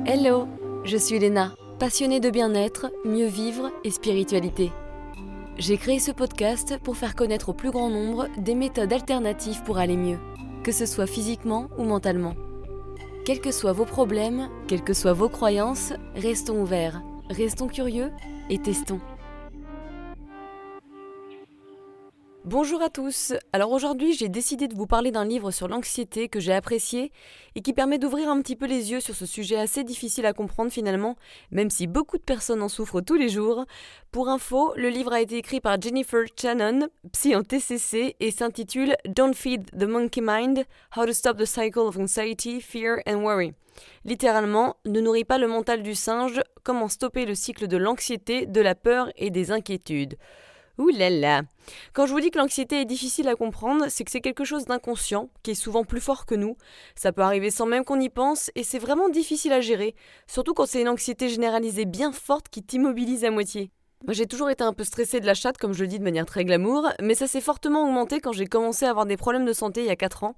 Hello, je suis Léna, passionnée de bien-être, mieux vivre et spiritualité. J'ai créé ce podcast pour faire connaître au plus grand nombre des méthodes alternatives pour aller mieux, que ce soit physiquement ou mentalement. Quels que soient vos problèmes, quelles que soient vos croyances, restons ouverts, restons curieux et testons. Bonjour à tous. Alors aujourd'hui, j'ai décidé de vous parler d'un livre sur l'anxiété que j'ai apprécié et qui permet d'ouvrir un petit peu les yeux sur ce sujet assez difficile à comprendre finalement, même si beaucoup de personnes en souffrent tous les jours. Pour info, le livre a été écrit par Jennifer Shannon, psy en TCC, et s'intitule Don't Feed the Monkey Mind, How to Stop the Cycle of Anxiety, Fear and Worry. Littéralement, ne nourris pas le mental du singe, comment stopper le cycle de l'anxiété, de la peur et des inquiétudes. Ouh là là. Quand je vous dis que l'anxiété est difficile à comprendre, c'est que c'est quelque chose d'inconscient, qui est souvent plus fort que nous. Ça peut arriver sans même qu'on y pense, et c'est vraiment difficile à gérer, surtout quand c'est une anxiété généralisée bien forte qui t'immobilise à moitié. Moi j'ai toujours été un peu stressée de la chatte, comme je le dis de manière très glamour, mais ça s'est fortement augmenté quand j'ai commencé à avoir des problèmes de santé il y a 4 ans.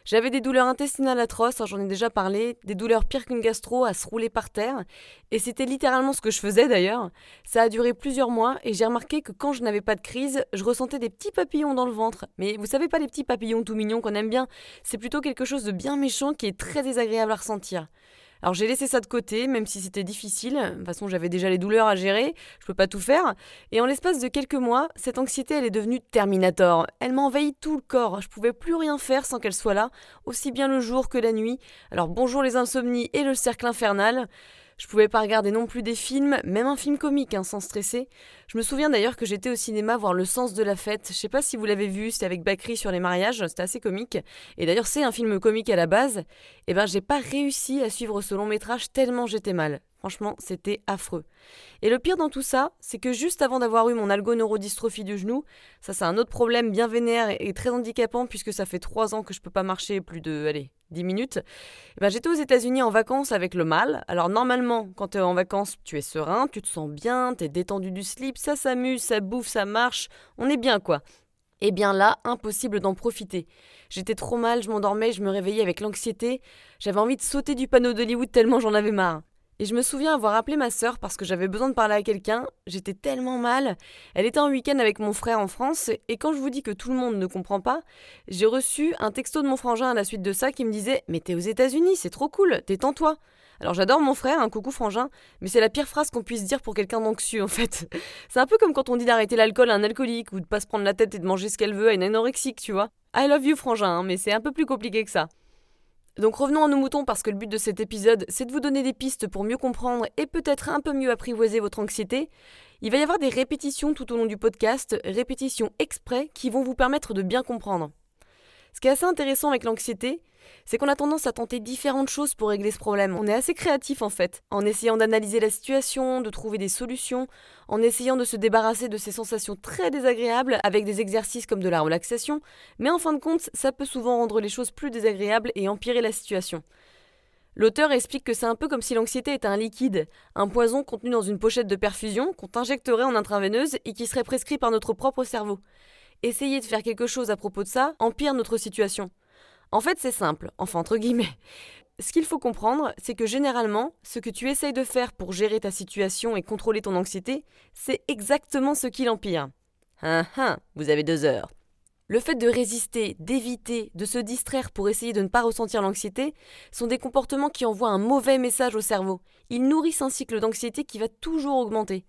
J'avais des douleurs intestinales atroces, j'en ai déjà parlé, des douleurs pires qu'une gastro à se rouler par terre, et c'était littéralement ce que je faisais d'ailleurs. Ça a duré plusieurs mois et j'ai remarqué que quand je n'avais pas de crise, je ressentais des petits papillons dans le ventre. Mais vous savez pas les petits papillons tout mignons qu'on aime bien, c'est plutôt quelque chose de bien méchant qui est très désagréable à ressentir. Alors j'ai laissé ça de côté, même si c'était difficile. De toute façon, j'avais déjà les douleurs à gérer, je peux pas tout faire. Et en l'espace de quelques mois, cette anxiété, elle est devenue Terminator. Elle m'a envahi tout le corps, je pouvais plus rien faire sans qu'elle soit là, aussi bien le jour que la nuit. Alors bonjour les insomnies et le cercle infernal. Je pouvais pas regarder non plus des films, même un film comique, sans stresser. Je me souviens d'ailleurs que j'étais au cinéma voir Le Sens de la Fête. Je sais pas si vous l'avez vu, c'était avec Bakri sur les mariages, c'était assez comique. Et d'ailleurs, c'est un film comique à la base. Et ben, j'ai pas réussi à suivre ce long métrage tellement j'étais mal. Franchement, c'était affreux. Et le pire dans tout ça, c'est que juste avant d'avoir eu mon algoneurodystrophie du genou, ça c'est un autre problème bien vénère et très handicapant puisque ça fait 3 ans que je peux pas marcher plus de, 10 minutes. Et ben, j'étais aux États-Unis en vacances avec le mal. Alors normalement, quand tu es en vacances, tu es serein, tu te sens bien, tu es détendu du slip, ça s'amuse, ça bouffe, ça marche, on est bien quoi. Et bien là, impossible d'en profiter. J'étais trop mal, je m'endormais, je me réveillais avec l'anxiété, j'avais envie de sauter du panneau d'Hollywood tellement j'en avais marre. Et je me souviens avoir appelé ma sœur parce que j'avais besoin de parler à quelqu'un, j'étais tellement mal. Elle était en week-end avec mon frère en France, et quand je vous dis que tout le monde ne comprend pas, j'ai reçu un texto de mon frangin à la suite de ça qui me disait « Mais t'es aux États-Unis, c'est trop cool, détends-toi ». Alors j'adore mon frère, un coucou frangin, mais c'est la pire phrase qu'on puisse dire pour quelqu'un d'anxieux en fait. C'est un peu comme quand on dit d'arrêter l'alcool à un alcoolique ou de pas se prendre la tête et de manger ce qu'elle veut à une anorexique, tu vois. I love you frangin, mais c'est un peu plus compliqué que ça. Donc revenons à nos moutons parce que le but de cet épisode, c'est de vous donner des pistes pour mieux comprendre et peut-être un peu mieux apprivoiser votre anxiété. Il va y avoir des répétitions tout au long du podcast, répétitions exprès qui vont vous permettre de bien comprendre. Ce qui est assez intéressant avec l'anxiété, c'est qu'on a tendance à tenter différentes choses pour régler ce problème. On est assez créatif en fait, en essayant d'analyser la situation, de trouver des solutions, en essayant de se débarrasser de ces sensations très désagréables avec des exercices comme de la relaxation, mais en fin de compte, ça peut souvent rendre les choses plus désagréables et empirer la situation. L'auteur explique que c'est un peu comme si l'anxiété était un liquide, un poison contenu dans une pochette de perfusion qu'on injecterait en intraveineuse et qui serait prescrit par notre propre cerveau. Essayer de faire quelque chose à propos de ça empire notre situation. En fait, c'est simple, enfin entre guillemets. Ce qu'il faut comprendre, c'est que généralement, ce que tu essayes de faire pour gérer ta situation et contrôler ton anxiété, c'est exactement ce qui l'empire. Vous avez 2 heures. Le fait de résister, d'éviter, de se distraire pour essayer de ne pas ressentir l'anxiété sont des comportements qui envoient un mauvais message au cerveau. Ils nourrissent un cycle d'anxiété qui va toujours augmenter.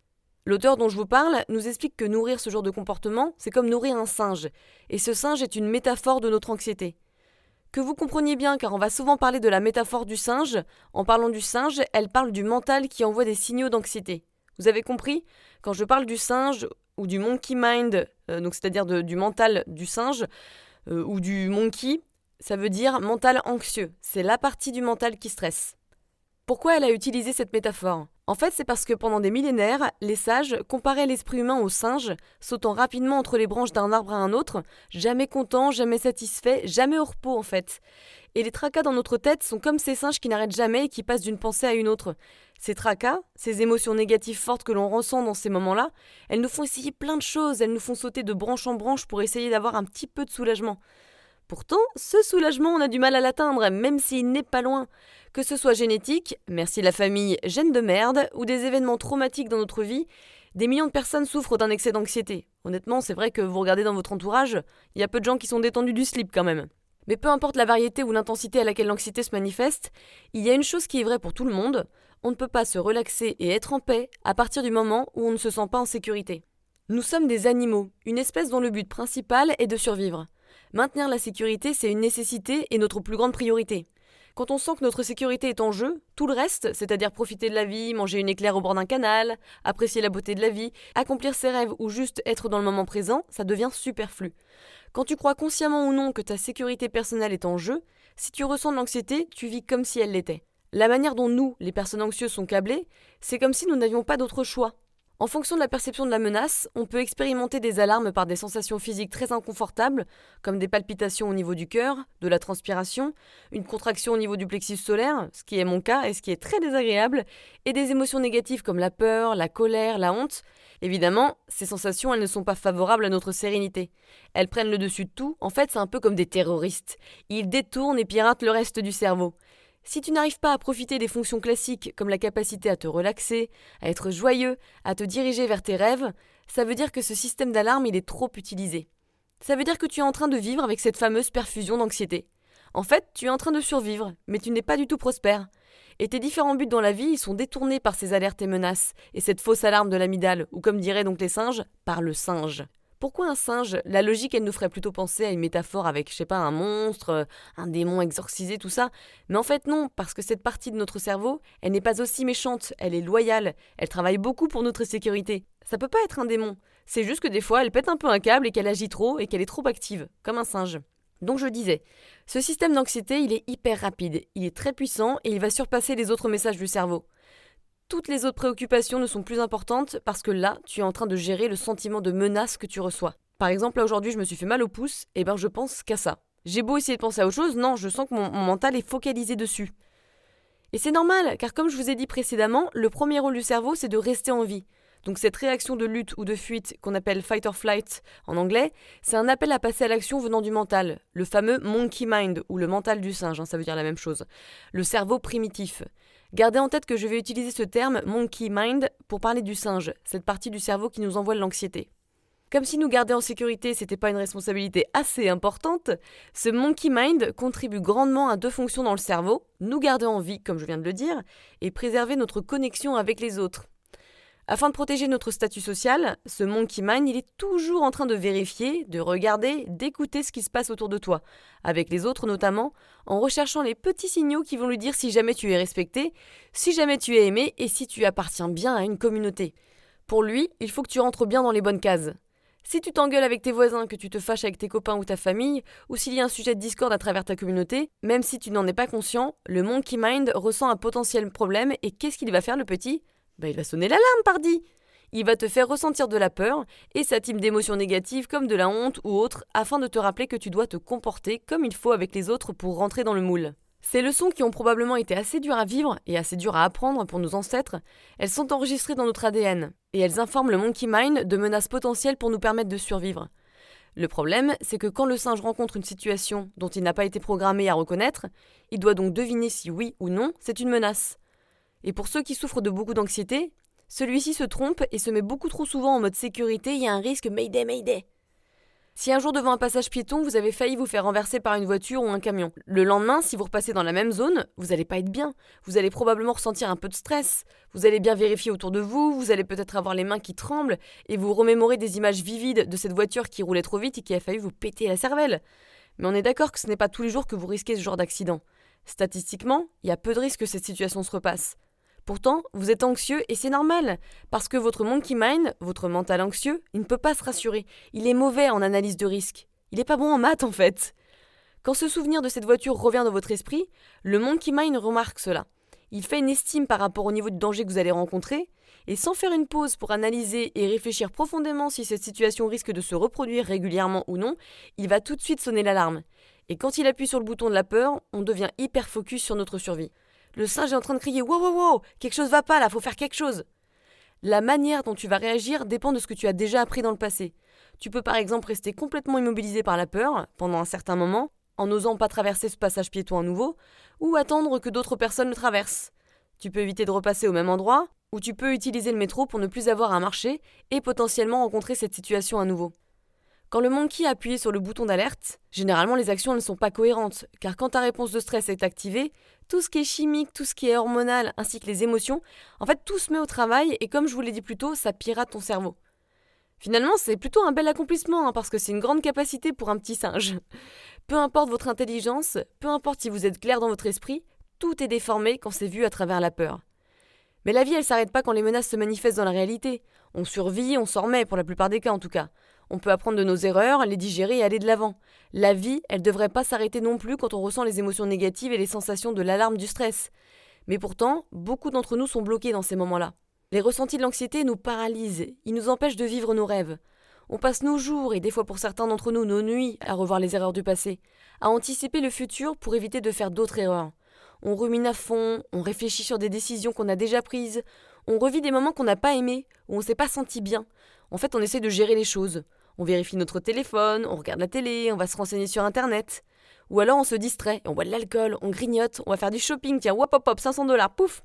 L'auteur dont je vous parle nous explique que nourrir ce genre de comportement, c'est comme nourrir un singe. Et ce singe est une métaphore de notre anxiété. Que vous compreniez bien, car on va souvent parler de la métaphore du singe. En parlant du singe, elle parle du mental qui envoie des signaux d'anxiété. Vous avez compris ? Quand je parle du singe ou du monkey mind, donc c'est-à-dire du mental du singe, ou du monkey, ça veut dire mental anxieux. C'est la partie du mental qui stresse. Pourquoi elle a utilisé cette métaphore ? En fait, c'est parce que pendant des millénaires, les sages comparaient l'esprit humain au singe, sautant rapidement entre les branches d'un arbre à un autre, jamais content, jamais satisfait, jamais au repos en fait. Et les tracas dans notre tête sont comme ces singes qui n'arrêtent jamais et qui passent d'une pensée à une autre. Ces tracas, ces émotions négatives fortes que l'on ressent dans ces moments-là, elles nous font essayer plein de choses, elles nous font sauter de branche en branche pour essayer d'avoir un petit peu de soulagement. Pourtant, ce soulagement, on a du mal à l'atteindre, même s'il n'est pas loin. Que ce soit génétique, merci la famille gène de merde, ou des événements traumatiques dans notre vie, des millions de personnes souffrent d'un excès d'anxiété. Honnêtement, c'est vrai que vous regardez dans votre entourage, il y a peu de gens qui sont détendus du slip quand même. Mais peu importe la variété ou l'intensité à laquelle l'anxiété se manifeste, il y a une chose qui est vraie pour tout le monde, on ne peut pas se relaxer et être en paix à partir du moment où on ne se sent pas en sécurité. Nous sommes des animaux, une espèce dont le but principal est de survivre. Maintenir la sécurité, c'est une nécessité et notre plus grande priorité. Quand on sent que notre sécurité est en jeu, tout le reste, c'est-à-dire profiter de la vie, manger une éclair au bord d'un canal, apprécier la beauté de la vie, accomplir ses rêves ou juste être dans le moment présent, ça devient superflu. Quand tu crois consciemment ou non que ta sécurité personnelle est en jeu, si tu ressens de l'anxiété, tu vis comme si elle l'était. La manière dont nous, les personnes anxieuses, sont câblées, c'est comme si nous n'avions pas d'autre choix. En fonction de la perception de la menace, on peut expérimenter des alarmes par des sensations physiques très inconfortables, comme des palpitations au niveau du cœur, de la transpiration, une contraction au niveau du plexus solaire, ce qui est mon cas et ce qui est très désagréable, et des émotions négatives comme la peur, la colère, la honte. Évidemment, ces sensations, elles ne sont pas favorables à notre sérénité. Elles prennent le dessus de tout, en fait c'est un peu comme des terroristes. Ils détournent et piratent le reste du cerveau. Si tu n'arrives pas à profiter des fonctions classiques comme la capacité à te relaxer, à être joyeux, à te diriger vers tes rêves, ça veut dire que ce système d'alarme il est trop utilisé. Ça veut dire que tu es en train de vivre avec cette fameuse perfusion d'anxiété. En fait, tu es en train de survivre, mais tu n'es pas du tout prospère. Et tes différents buts dans la vie, ils sont détournés par ces alertes et menaces, et cette fausse alarme de l'amygdale, ou comme diraient donc les singes, par le singe. Pourquoi un singe? La logique, elle nous ferait plutôt penser à une métaphore avec, je sais pas, un monstre, un démon exorcisé, tout ça. Mais en fait non, parce que cette partie de notre cerveau, elle n'est pas aussi méchante, elle est loyale, elle travaille beaucoup pour notre sécurité. Ça peut pas être un démon, c'est juste que des fois elle pète un peu un câble et qu'elle agit trop et qu'elle est trop active, comme un singe. Donc je disais, ce système d'anxiété, il est hyper rapide, il est très puissant et il va surpasser les autres messages du cerveau. Toutes les autres préoccupations ne sont plus importantes parce que là, tu es en train de gérer le sentiment de menace que tu reçois. Par exemple, là aujourd'hui, je me suis fait mal au pouce, et ben je pense qu'à ça. J'ai beau essayer de penser à autre chose, non, je sens que mon mental est focalisé dessus. Et c'est normal, car comme je vous ai dit précédemment, le premier rôle du cerveau, c'est de rester en vie. Donc cette réaction de lutte ou de fuite qu'on appelle fight or flight en anglais, c'est un appel à passer à l'action venant du mental, le fameux monkey mind ou le mental du singe, ça veut dire la même chose, le cerveau primitif. Gardez en tête que je vais utiliser ce terme monkey mind pour parler du singe, cette partie du cerveau qui nous envoie de l'anxiété. Comme si nous garder en sécurité, c'était pas une responsabilité assez importante, ce monkey mind contribue grandement à deux fonctions dans le cerveau, nous garder en vie, comme je viens de le dire, et préserver notre connexion avec les autres. Afin de protéger notre statut social, ce monkey mind, il est toujours en train de vérifier, de regarder, d'écouter ce qui se passe autour de toi, avec les autres notamment, en recherchant les petits signaux qui vont lui dire si jamais tu es respecté, si jamais tu es aimé et si tu appartiens bien à une communauté. Pour lui, il faut que tu rentres bien dans les bonnes cases. Si tu t'engueules avec tes voisins, que tu te fâches avec tes copains ou ta famille, ou s'il y a un sujet de discorde à travers ta communauté, même si tu n'en es pas conscient, le monkey mind ressent un potentiel problème et qu'est-ce qu'il va faire le petit ? Il va sonner l'alarme, pardi. Il va te faire ressentir de la peur et sa type d'émotions négatives comme de la honte ou autre afin de te rappeler que tu dois te comporter comme il faut avec les autres pour rentrer dans le moule. Ces leçons qui ont probablement été assez dures à vivre et assez dures à apprendre pour nos ancêtres, elles sont enregistrées dans notre ADN et elles informent le monkey mind de menaces potentielles pour nous permettre de survivre. Le problème, c'est que quand le singe rencontre une situation dont il n'a pas été programmé à reconnaître, il doit donc deviner si oui ou non c'est une menace. Et pour ceux qui souffrent de beaucoup d'anxiété, celui-ci se trompe et se met beaucoup trop souvent en mode sécurité, il y a un risque Mayday, Mayday. Si un jour devant un passage piéton, vous avez failli vous faire renverser par une voiture ou un camion, le lendemain, si vous repassez dans la même zone, vous n'allez pas être bien. Vous allez probablement ressentir un peu de stress. Vous allez bien vérifier autour de vous, vous allez peut-être avoir les mains qui tremblent et vous remémorer des images vivides de cette voiture qui roulait trop vite et qui a failli vous péter la cervelle. Mais on est d'accord que ce n'est pas tous les jours que vous risquez ce genre d'accident. Statistiquement, il y a peu de risques que cette situation se repasse. Pourtant, vous êtes anxieux et c'est normal, parce que votre monkey mind, votre mental anxieux, il ne peut pas se rassurer. Il est mauvais en analyse de risque. Il n'est pas bon en maths en fait. Quand ce souvenir de cette voiture revient dans votre esprit, le monkey mind remarque cela. Il fait une estime par rapport au niveau de danger que vous allez rencontrer, et sans faire une pause pour analyser et réfléchir profondément si cette situation risque de se reproduire régulièrement ou non, il va tout de suite sonner l'alarme. Et quand il appuie sur le bouton de la peur, on devient hyper focus sur notre survie. Le singe est en train de crier « Wow, wow, wow, quelque chose va pas là, faut faire quelque chose !» La manière dont tu vas réagir dépend de ce que tu as déjà appris dans le passé. Tu peux par exemple rester complètement immobilisé par la peur pendant un certain moment, en n'osant pas traverser ce passage piéton à nouveau, ou attendre que d'autres personnes le traversent. Tu peux éviter de repasser au même endroit, ou tu peux utiliser le métro pour ne plus avoir à marcher et potentiellement rencontrer cette situation à nouveau. Quand le monkey a appuyé sur le bouton d'alerte, généralement les actions ne sont pas cohérentes, car quand ta réponse de stress est activée, tout ce qui est chimique, tout ce qui est hormonal, ainsi que les émotions, en fait tout se met au travail et comme je vous l'ai dit plus tôt, ça pirate ton cerveau. Finalement, c'est plutôt un bel accomplissement, parce que c'est une grande capacité pour un petit singe. Peu importe votre intelligence, peu importe si vous êtes clair dans votre esprit, tout est déformé quand c'est vu à travers la peur. Mais la vie, elle s'arrête pas quand les menaces se manifestent dans la réalité. On survit, on s'en remet, pour la plupart des cas en tout cas. On peut apprendre de nos erreurs, les digérer et aller de l'avant. La vie, elle devrait pas s'arrêter non plus quand on ressent les émotions négatives et les sensations de l'alarme du stress. Mais pourtant, beaucoup d'entre nous sont bloqués dans ces moments-là. Les ressentis de l'anxiété nous paralysent, ils nous empêchent de vivre nos rêves. On passe nos jours, et des fois pour certains d'entre nous nos nuits, à revoir les erreurs du passé, à anticiper le futur pour éviter de faire d'autres erreurs. On rumine à fond, on réfléchit sur des décisions qu'on a déjà prises, on revit des moments qu'on n'a pas aimés, où on ne s'est pas senti bien. En fait, on essaie de gérer les choses. On vérifie notre téléphone, on regarde la télé, on va se renseigner sur Internet. Ou alors on se distrait, on boit de l'alcool, on grignote, on va faire du shopping, tiens, hop hop hop, 500$, pouf.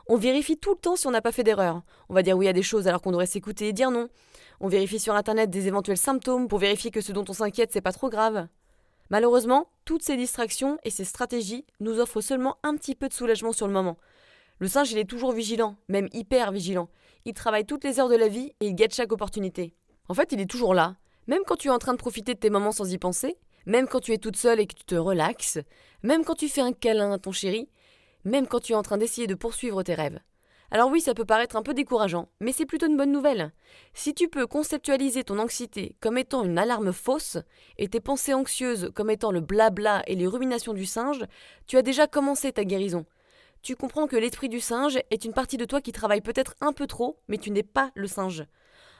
On vérifie tout le temps si on n'a pas fait d'erreur. On va dire oui à des choses alors qu'on devrait s'écouter et dire non. On vérifie sur Internet des éventuels symptômes pour vérifier que ce dont on s'inquiète, c'est pas trop grave. Malheureusement, toutes ces distractions et ces stratégies nous offrent seulement un petit peu de soulagement sur le moment. Le singe, il est toujours vigilant, même hyper vigilant. Il travaille toutes les heures de la vie et il guette chaque opportunité. En fait, il est toujours là. Même quand tu es en train de profiter de tes moments sans y penser, même quand tu es toute seule et que tu te relaxes, même quand tu fais un câlin à ton chéri, même quand tu es en train d'essayer de poursuivre tes rêves. Alors oui, ça peut paraître un peu décourageant, mais c'est plutôt une bonne nouvelle. Si tu peux conceptualiser ton anxiété comme étant une alarme fausse, et tes pensées anxieuses comme étant le blabla et les ruminations du singe, tu as déjà commencé ta guérison. Tu comprends que l'esprit du singe est une partie de toi qui travaille peut-être un peu trop, mais tu n'es pas le singe.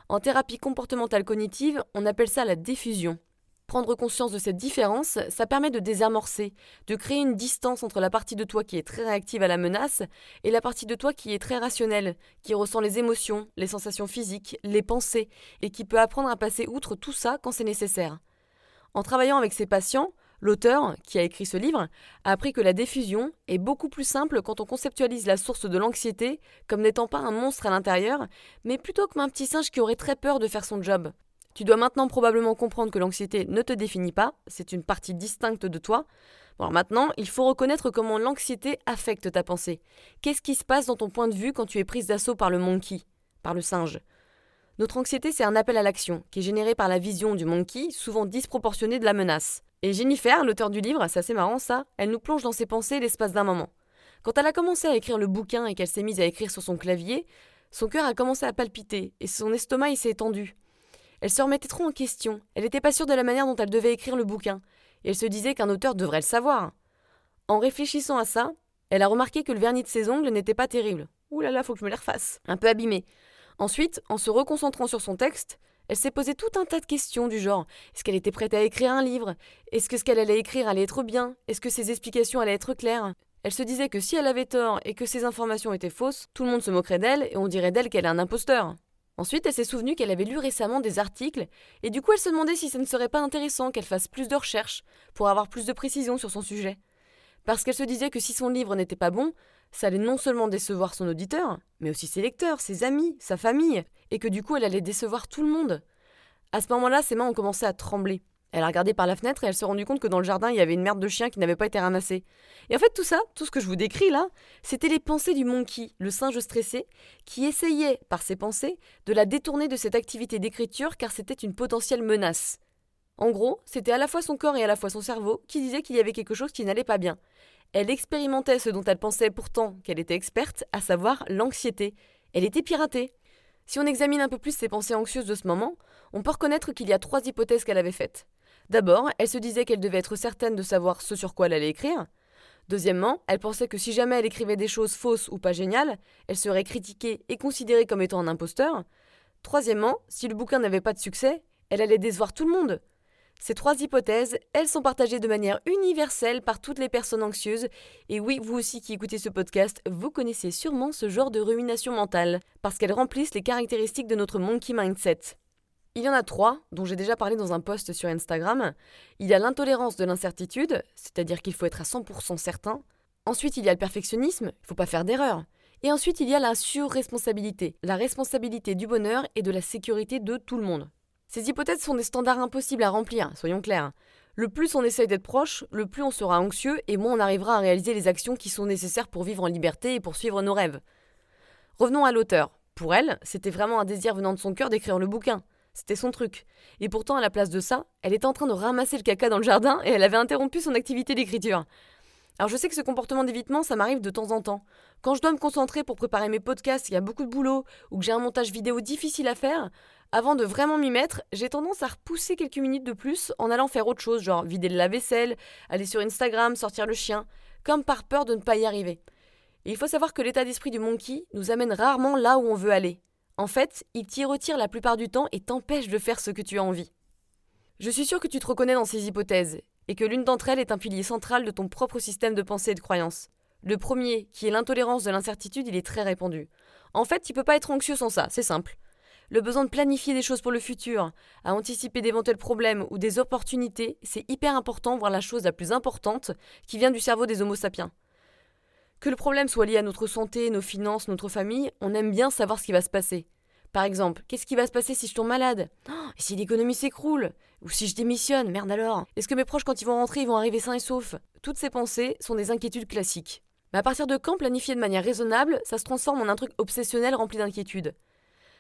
En thérapie comportementale cognitive, on appelle ça la diffusion. Prendre conscience de cette différence, ça permet de désamorcer, de créer une distance entre la partie de toi qui est très réactive à la menace et la partie de toi qui est très rationnelle, qui ressent les émotions, les sensations physiques, les pensées, et qui peut apprendre à passer outre tout ça quand c'est nécessaire. En travaillant avec ses patients, l'auteur, qui a écrit ce livre, a appris que la diffusion est beaucoup plus simple quand on conceptualise la source de l'anxiété comme n'étant pas un monstre à l'intérieur, mais plutôt comme un petit singe qui aurait très peur de faire son job. Tu dois maintenant probablement comprendre que l'anxiété ne te définit pas, c'est une partie distincte de toi. Bon, alors maintenant, il faut reconnaître comment l'anxiété affecte ta pensée. Qu'est-ce qui se passe dans ton point de vue quand tu es prise d'assaut par le monkey, par le singe ? Notre anxiété, c'est un appel à l'action, qui est généré par la vision du monkey, souvent disproportionnée de la menace. Et Jennifer, l'auteur du livre, c'est assez marrant ça, elle nous plonge dans ses pensées l'espace d'un moment. Quand elle a commencé à écrire le bouquin et qu'elle s'est mise à écrire sur son clavier, son cœur a commencé à palpiter et son estomac il s'est étendu. Elle se remettait trop en question, elle n'était pas sûre de la manière dont elle devait écrire le bouquin, et elle se disait qu'un auteur devrait le savoir. En réfléchissant à ça, elle a remarqué que le vernis de ses ongles n'était pas terrible. Ouh là là, faut que je me les refasse. Un peu abîmé. Ensuite, en se reconcentrant sur son texte, elle s'est posé tout un tas de questions du genre est-ce qu'elle était prête à écrire un livre ? Est-ce que ce qu'elle allait écrire allait être bien ? Est-ce que ses explications allaient être claires ? Elle se disait que si elle avait tort et que ses informations étaient fausses, tout le monde se moquerait d'elle et on dirait d'elle qu'elle est un imposteur. Ensuite, elle s'est souvenue qu'elle avait lu récemment des articles, et du coup elle se demandait si ça ne serait pas intéressant qu'elle fasse plus de recherches pour avoir plus de précisions sur son sujet. Parce qu'elle se disait que si son livre n'était pas bon, ça allait non seulement décevoir son auditeur, mais aussi ses lecteurs, ses amis, sa famille, et que du coup elle allait décevoir tout le monde. À ce moment-là, ses mains ont commencé à trembler. Elle a regardé par la fenêtre et elle s'est rendue compte que dans le jardin, il y avait une merde de chien qui n'avait pas été ramassée. Et en fait, tout ça, tout ce que je vous décris là, c'était les pensées du monkey, le singe stressé, qui essayait, par ses pensées, de la détourner de cette activité d'écriture car c'était une potentielle menace. En gros, c'était à la fois son corps et à la fois son cerveau qui disaient qu'il y avait quelque chose qui n'allait pas bien. Elle expérimentait ce dont elle pensait pourtant qu'elle était experte, à savoir l'anxiété. Elle était piratée. Si on examine un peu plus ses pensées anxieuses de ce moment, on peut reconnaître qu'il y a 3 hypothèses qu'elle avait faites. D'abord, elle se disait qu'elle devait être certaine de savoir ce sur quoi elle allait écrire. Deuxièmement, elle pensait que si jamais elle écrivait des choses fausses ou pas géniales, elle serait critiquée et considérée comme étant un imposteur. Troisièmement, si le bouquin n'avait pas de succès, elle allait décevoir tout le monde. Ces 3 hypothèses, elles sont partagées de manière universelle par toutes les personnes anxieuses. Et oui, vous aussi qui écoutez ce podcast, vous connaissez sûrement ce genre de rumination mentale, parce qu'elles remplissent les caractéristiques de notre monkey mindset. Il y en a 3, dont j'ai déjà parlé dans un post sur Instagram. Il y a l'intolérance de l'incertitude, c'est-à-dire qu'il faut être à 100% certain. Ensuite, il y a le perfectionnisme, il ne faut pas faire d'erreur. Et ensuite, il y a la surresponsabilité, la responsabilité du bonheur et de la sécurité de tout le monde. Ces hypothèses sont des standards impossibles à remplir, soyons clairs. Le plus on essaye d'être proche, le plus on sera anxieux et moins on arrivera à réaliser les actions qui sont nécessaires pour vivre en liberté et pour suivre nos rêves. Revenons à l'auteur. Pour elle, c'était vraiment un désir venant de son cœur d'écrire le bouquin. C'était son truc. Et pourtant, à la place de ça, elle était en train de ramasser le caca dans le jardin et elle avait interrompu son activité d'écriture. Alors je sais que ce comportement d'évitement, ça m'arrive de temps en temps. Quand je dois me concentrer pour préparer mes podcasts, il y a beaucoup de boulot, ou que j'ai un montage vidéo difficile à faire, avant de vraiment m'y mettre, j'ai tendance à repousser quelques minutes de plus en allant faire autre chose, genre vider le lave-vaisselle, aller sur Instagram, sortir le chien, comme par peur de ne pas y arriver. Et il faut savoir que l'état d'esprit du monkey nous amène rarement là où on veut aller. En fait, il t'y retire la plupart du temps et t'empêche de faire ce que tu as envie. Je suis sûre que tu te reconnais dans ces hypothèses, et que l'une d'entre elles est un pilier central de ton propre système de pensée et de croyance. Le premier, qui est l'intolérance de l'incertitude, il est très répandu. En fait, tu peux pas être anxieux sans ça, c'est simple. Le besoin de planifier des choses pour le futur, à anticiper d'éventuels problèmes ou des opportunités, c'est hyper important, voire la chose la plus importante, qui vient du cerveau des Homo sapiens. Que le problème soit lié à notre santé, nos finances, notre famille, on aime bien savoir ce qui va se passer. Par exemple, qu'est-ce qui va se passer si je tombe malade ? Et si l'économie s'écroule ? Ou si je démissionne, merde alors ? Est-ce que mes proches, quand ils vont rentrer, ils vont arriver sains et saufs ? Toutes ces pensées sont des inquiétudes classiques. Mais à partir de quand planifier de manière raisonnable, ça se transforme en un truc obsessionnel rempli d'inquiétudes ?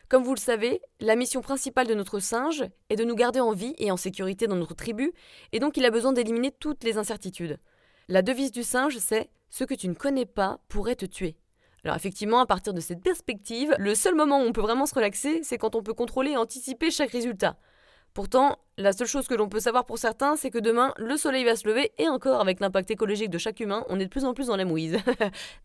Comme vous le savez, la mission principale de notre singe est de nous garder en vie et en sécurité dans notre tribu, et donc il a besoin d'éliminer toutes les incertitudes. La devise du singe, c'est « ce que tu ne connais pas pourrait te tuer ». Alors effectivement, à partir de cette perspective, le seul moment où on peut vraiment se relaxer, c'est quand on peut contrôler et anticiper chaque résultat. Pourtant, la seule chose que l'on peut savoir pour certains, c'est que demain, le soleil va se lever, et encore, avec l'impact écologique de chaque humain, on est de plus en plus dans la mouise.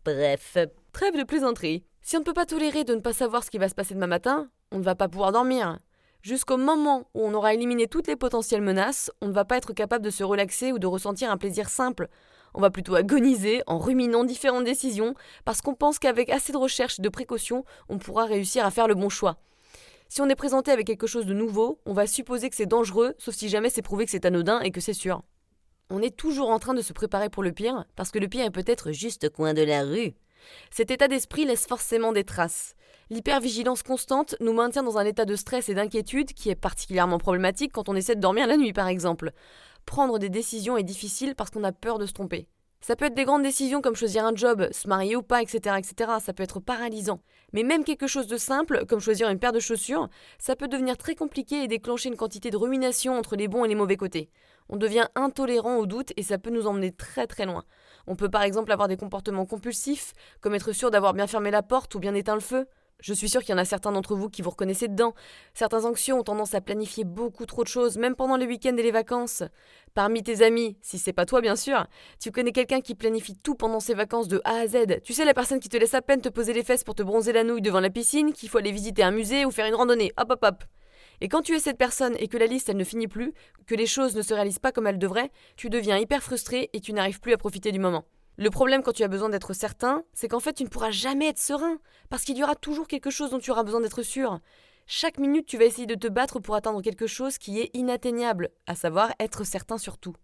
Bref, trêve de plaisanterie. Si on ne peut pas tolérer de ne pas savoir ce qui va se passer demain matin, on ne va pas pouvoir dormir. Jusqu'au moment où on aura éliminé toutes les potentielles menaces, on ne va pas être capable de se relaxer ou de ressentir un plaisir simple. On va plutôt agoniser en ruminant différentes décisions parce qu'on pense qu'avec assez de recherche et de précaution, on pourra réussir à faire le bon choix. Si on est présenté avec quelque chose de nouveau, on va supposer que c'est dangereux, sauf si jamais c'est prouvé que c'est anodin et que c'est sûr. On est toujours en train de se préparer pour le pire, parce que le pire est peut-être juste au coin de la rue. Cet état d'esprit laisse forcément des traces. L'hypervigilance constante nous maintient dans un état de stress et d'inquiétude qui est particulièrement problématique quand on essaie de dormir la nuit par exemple. Prendre des décisions est difficile parce qu'on a peur de se tromper. Ça peut être des grandes décisions comme choisir un job, se marier ou pas, etc., etc. Ça peut être paralysant. Mais même quelque chose de simple, comme choisir une paire de chaussures, ça peut devenir très compliqué et déclencher une quantité de rumination entre les bons et les mauvais côtés. On devient intolérant au doute et ça peut nous emmener très très loin. On peut par exemple avoir des comportements compulsifs, comme être sûr d'avoir bien fermé la porte ou bien éteint le feu. Je suis sûre qu'il y en a certains d'entre vous qui vous reconnaissez dedans. Certains anxieux ont tendance à planifier beaucoup trop de choses, même pendant les week-ends et les vacances. Parmi tes amis, si c'est pas toi bien sûr, tu connais quelqu'un qui planifie tout pendant ses vacances de A à Z. Tu sais, la personne qui te laisse à peine te poser les fesses pour te bronzer la nouille devant la piscine, qu'il faut aller visiter un musée ou faire une randonnée. Hop hop hop. Et quand tu es cette personne et que la liste elle ne finit plus, que les choses ne se réalisent pas comme elles devraient, tu deviens hyper frustré et tu n'arrives plus à profiter du moment. Le problème quand tu as besoin d'être certain, c'est qu'en fait tu ne pourras jamais être serein, parce qu'il y aura toujours quelque chose dont tu auras besoin d'être sûr. Chaque minute tu vas essayer de te battre pour atteindre quelque chose qui est inatteignable, à savoir être certain sur tout.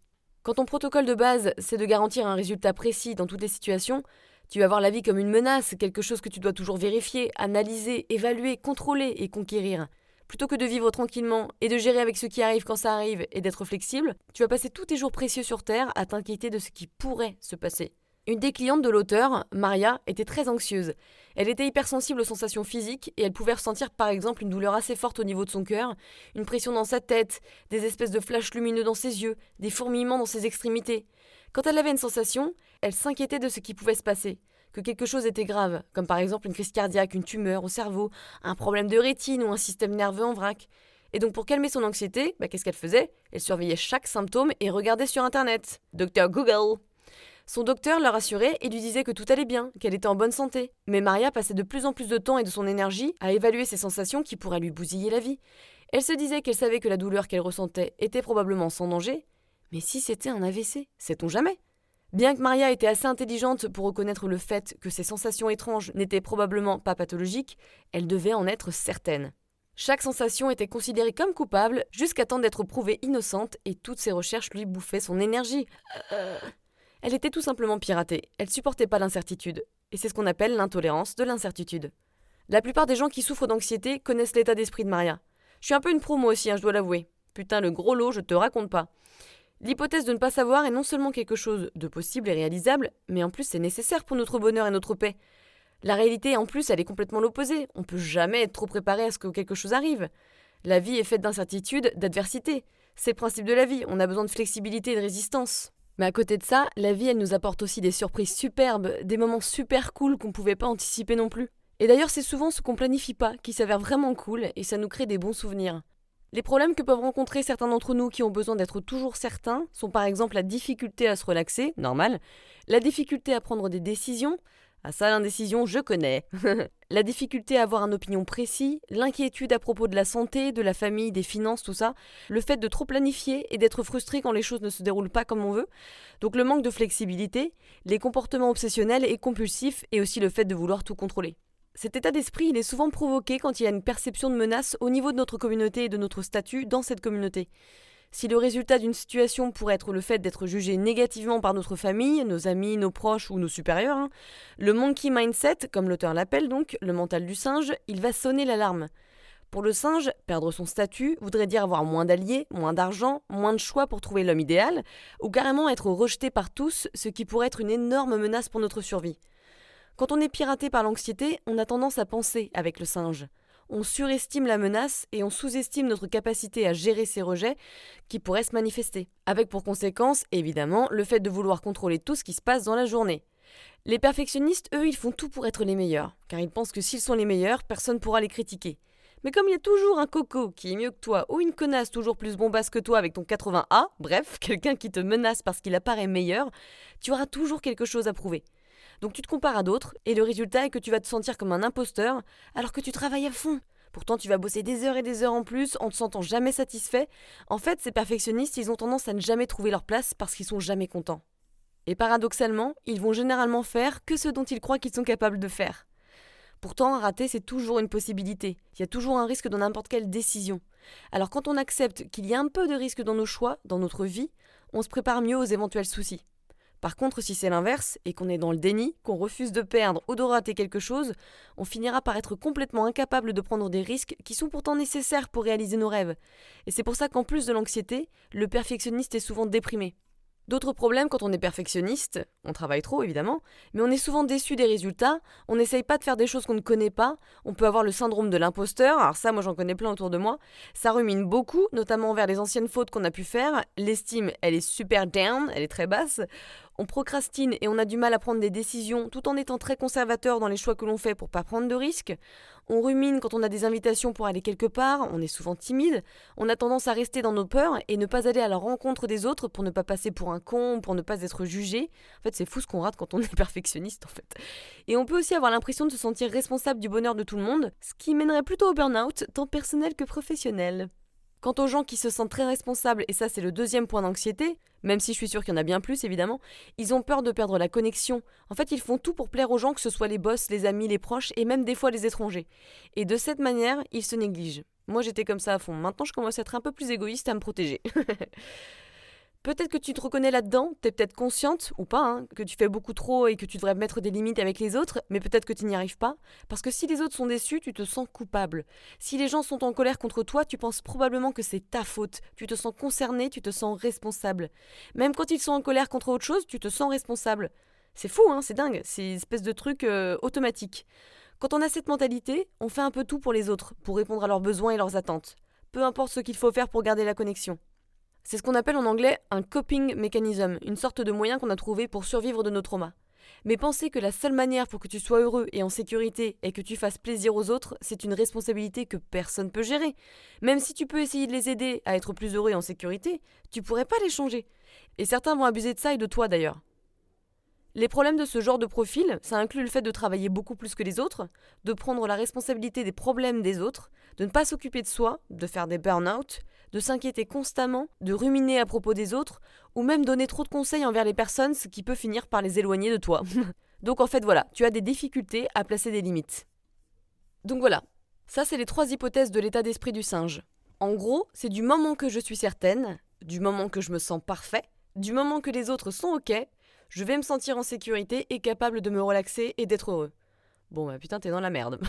Quand ton protocole de base c'est de garantir un résultat précis dans toutes les situations, tu vas voir la vie comme une menace, quelque chose que tu dois toujours vérifier, analyser, évaluer, contrôler et conquérir. Plutôt que de vivre tranquillement et de gérer avec ce qui arrive quand ça arrive et d'être flexible, tu vas passer tous tes jours précieux sur Terre à t'inquiéter de ce qui pourrait se passer. Une des clientes de l'auteur, Maria, était très anxieuse. Elle était hypersensible aux sensations physiques et elle pouvait ressentir par exemple une douleur assez forte au niveau de son cœur, une pression dans sa tête, des espèces de flashs lumineux dans ses yeux, des fourmillements dans ses extrémités. Quand elle avait une sensation, elle s'inquiétait de ce qui pouvait se passer, que quelque chose était grave, comme par exemple une crise cardiaque, une tumeur au cerveau, un problème de rétine ou un système nerveux en vrac. Et donc pour calmer son anxiété, qu'est-ce qu'elle faisait ? Elle surveillait chaque symptôme et regardait sur internet. Docteur Google. Son docteur la rassurait et lui disait que tout allait bien, qu'elle était en bonne santé. Mais Maria passait de plus en plus de temps et de son énergie à évaluer ses sensations qui pourraient lui bousiller la vie. Elle se disait qu'elle savait que la douleur qu'elle ressentait était probablement sans danger, mais si c'était un AVC, sait-on jamais ? Bien que Maria était assez intelligente pour reconnaître le fait que ces sensations étranges n'étaient probablement pas pathologiques, elle devait en être certaine. Chaque sensation était considérée comme coupable jusqu'à temps d'être prouvée innocente et toutes ses recherches lui bouffaient son énergie. Elle était tout simplement piratée, elle supportait pas l'incertitude. Et c'est ce qu'on appelle l'intolérance de l'incertitude. La plupart des gens qui souffrent d'anxiété connaissent l'état d'esprit de Maria. Je suis un peu une promo aussi, je dois l'avouer. Putain, le gros lot, je te raconte pas. L'hypothèse de ne pas savoir est non seulement quelque chose de possible et réalisable, mais en plus c'est nécessaire pour notre bonheur et notre paix. La réalité, en plus, elle est complètement l'opposé. On peut jamais être trop préparé à ce que quelque chose arrive. La vie est faite d'incertitudes, d'adversité. C'est le principe de la vie, on a besoin de flexibilité et de résistance. Mais à côté de ça, la vie, elle nous apporte aussi des surprises superbes, des moments super cool qu'on pouvait pas anticiper non plus. Et d'ailleurs, c'est souvent ce qu'on planifie pas qui s'avère vraiment cool et ça nous crée des bons souvenirs. Les problèmes que peuvent rencontrer certains d'entre nous qui ont besoin d'être toujours certains sont par exemple la difficulté à se relaxer, normal, la difficulté à prendre des décisions, ah ça l'indécision je connais, la difficulté à avoir une opinion précise, l'inquiétude à propos de la santé, de la famille, des finances, tout ça, le fait de trop planifier et d'être frustré quand les choses ne se déroulent pas comme on veut, donc le manque de flexibilité, les comportements obsessionnels et compulsifs et aussi le fait de vouloir tout contrôler. Cet état d'esprit, il est souvent provoqué quand il y a une perception de menace au niveau de notre communauté et de notre statut dans cette communauté. Si le résultat d'une situation pourrait être le fait d'être jugé négativement par notre famille, nos amis, nos proches ou nos supérieurs, le monkey mindset, comme l'auteur l'appelle donc, le mental du singe, il va sonner l'alarme. Pour le singe, perdre son statut voudrait dire avoir moins d'alliés, moins d'argent, moins de choix pour trouver l'homme idéal, ou carrément être rejeté par tous, ce qui pourrait être une énorme menace pour notre survie. Quand on est piraté par l'anxiété, on a tendance à penser avec le singe. On surestime la menace et on sous-estime notre capacité à gérer ces rejets qui pourraient se manifester. Avec pour conséquence, évidemment, le fait de vouloir contrôler tout ce qui se passe dans la journée. Les perfectionnistes, eux, ils font tout pour être les meilleurs, car ils pensent que s'ils sont les meilleurs, personne ne pourra les critiquer. Mais comme il y a toujours un coco qui est mieux que toi, ou une connasse toujours plus bombasse que toi avec ton 80A, bref, quelqu'un qui te menace parce qu'il apparaît meilleur, tu auras toujours quelque chose à prouver. Donc tu te compares à d'autres, et le résultat est que tu vas te sentir comme un imposteur, alors que tu travailles à fond. Pourtant, tu vas bosser des heures et des heures en plus, en te sentant jamais satisfait. En fait, ces perfectionnistes, ils ont tendance à ne jamais trouver leur place parce qu'ils sont jamais contents. Et paradoxalement, ils vont généralement faire que ce dont ils croient qu'ils sont capables de faire. Pourtant, rater, c'est toujours une possibilité. Il y a toujours un risque dans n'importe quelle décision. Alors quand on accepte qu'il y a un peu de risque dans nos choix, dans notre vie, on se prépare mieux aux éventuels soucis. Par contre, si c'est l'inverse, et qu'on est dans le déni, qu'on refuse de perdre ou de rater quelque chose, on finira par être complètement incapable de prendre des risques qui sont pourtant nécessaires pour réaliser nos rêves. Et c'est pour ça qu'en plus de l'anxiété, le perfectionniste est souvent déprimé. D'autres problèmes quand on est perfectionniste, on travaille trop évidemment, mais on est souvent déçu des résultats, on n'essaye pas de faire des choses qu'on ne connaît pas, on peut avoir le syndrome de l'imposteur, alors ça moi j'en connais plein autour de moi, ça rumine beaucoup, notamment vers les anciennes fautes qu'on a pu faire, l'estime elle est super down, elle est très basse, on procrastine et on a du mal à prendre des décisions tout en étant très conservateur dans les choix que l'on fait pour pas prendre de risques, on rumine quand on a des invitations pour aller quelque part, on est souvent timide, on a tendance à rester dans nos peurs et ne pas aller à la rencontre des autres pour ne pas passer pour un con, pour ne pas être jugé. En fait, c'est fou ce qu'on rate quand on est perfectionniste, en fait. Et on peut aussi avoir l'impression de se sentir responsable du bonheur de tout le monde, ce qui mènerait plutôt au burn-out, tant personnel que professionnel. Quant aux gens qui se sentent très responsables, et ça c'est le deuxième point d'anxiété, même si je suis sûre qu'il y en a bien plus évidemment, ils ont peur de perdre la connexion. En fait, ils font tout pour plaire aux gens, que ce soit les boss, les amis, les proches, et même des fois les étrangers. Et de cette manière, ils se négligent. Moi j'étais comme ça à fond, maintenant je commence à être un peu plus égoïste, à me protéger. Peut-être que tu te reconnais là-dedans, t'es peut-être consciente, ou pas, que tu fais beaucoup trop et que tu devrais mettre des limites avec les autres, mais peut-être que tu n'y arrives pas, parce que si les autres sont déçus, tu te sens coupable. Si les gens sont en colère contre toi, tu penses probablement que c'est ta faute, tu te sens concerné, tu te sens responsable. Même quand ils sont en colère contre autre chose, tu te sens responsable. C'est fou, c'est dingue, c'est une espèce de truc automatique. Quand on a cette mentalité, on fait un peu tout pour les autres, pour répondre à leurs besoins et leurs attentes. Peu importe ce qu'il faut faire pour garder la connexion. C'est ce qu'on appelle en anglais un coping mechanism, une sorte de moyen qu'on a trouvé pour survivre de nos traumas. Mais penser que la seule manière pour que tu sois heureux et en sécurité et que tu fasses plaisir aux autres, c'est une responsabilité que personne ne peut gérer. Même si tu peux essayer de les aider à être plus heureux et en sécurité, tu pourrais pas les changer. Et certains vont abuser de ça et de toi d'ailleurs. Les problèmes de ce genre de profil, ça inclut le fait de travailler beaucoup plus que les autres, de prendre la responsabilité des problèmes des autres, de ne pas s'occuper de soi, de faire des burn-out, de s'inquiéter constamment, de ruminer à propos des autres, ou même donner trop de conseils envers les personnes, ce qui peut finir par les éloigner de toi. Donc en fait voilà, tu as des difficultés à placer des limites. Donc voilà, Ça, c'est les 3 hypothèses de l'état d'esprit du singe. En gros, c'est du moment que je suis certaine, du moment que je me sens parfait, du moment que les autres sont ok, je vais me sentir en sécurité et capable de me relaxer et d'être heureux. Bon bah putain, t'es dans la merde.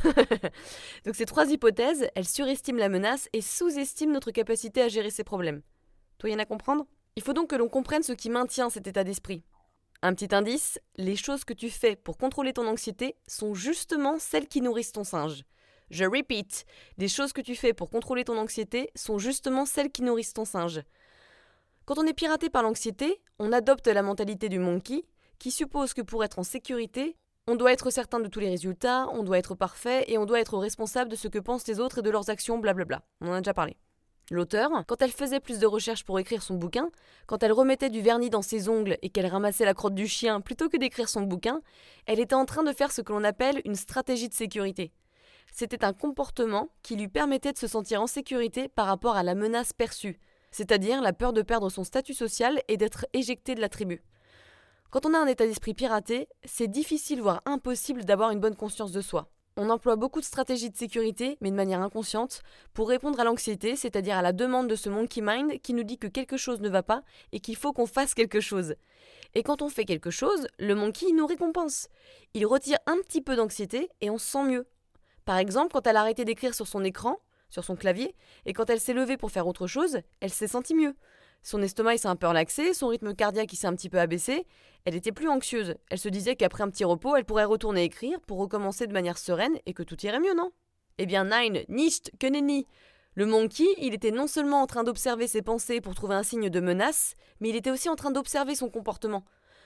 Donc ces 3 hypothèses, elles surestiment la menace et sous-estiment notre capacité à gérer ces problèmes. Toi, y en a à comprendre ? Il faut donc que l'on comprenne ce qui maintient cet état d'esprit. Un petit indice, les choses que tu fais pour contrôler ton anxiété sont justement celles qui nourrissent ton singe. Je repeat, les choses que tu fais pour contrôler ton anxiété sont justement celles qui nourrissent ton singe. Quand on est piraté par l'anxiété, on adopte la mentalité du monkey, qui suppose que pour être en sécurité, on doit être certain de tous les résultats, on doit être parfait et on doit être responsable de ce que pensent les autres et de leurs actions, blablabla. On en a déjà parlé. L'auteur, quand elle faisait plus de recherches pour écrire son bouquin, quand elle remettait du vernis dans ses ongles et qu'elle ramassait la crotte du chien plutôt que d'écrire son bouquin, elle était en train de faire ce que l'on appelle une stratégie de sécurité. C'était un comportement qui lui permettait de se sentir en sécurité par rapport à la menace perçue, c'est-à-dire la peur de perdre son statut social et d'être éjecté de la tribu. Quand on a un état d'esprit piraté, c'est difficile voire impossible d'avoir une bonne conscience de soi. On emploie beaucoup de stratégies de sécurité, mais de manière inconsciente, pour répondre à l'anxiété, c'est-à-dire à la demande de ce monkey mind qui nous dit que quelque chose ne va pas et qu'il faut qu'on fasse quelque chose. Et quand on fait quelque chose, le monkey nous récompense. Il retire un petit peu d'anxiété et on se sent mieux. Par exemple, quand elle a arrêté d'écrire sur son écran, sur son clavier, et quand elle s'est levée pour faire autre chose, elle s'est sentie mieux. Son estomac s'est un peu relaxé, son rythme cardiaque s'est un petit peu abaissé, elle était plus anxieuse. Elle se disait qu'après un petit repos, elle pourrait retourner écrire pour recommencer de manière sereine et que tout irait mieux, non ? Eh bien, nein, nicht, que nenni. Le monkey, il était non seulement en train d'observer ses pensées pour trouver un signe de menace, mais il était aussi en train d'observer son comportement.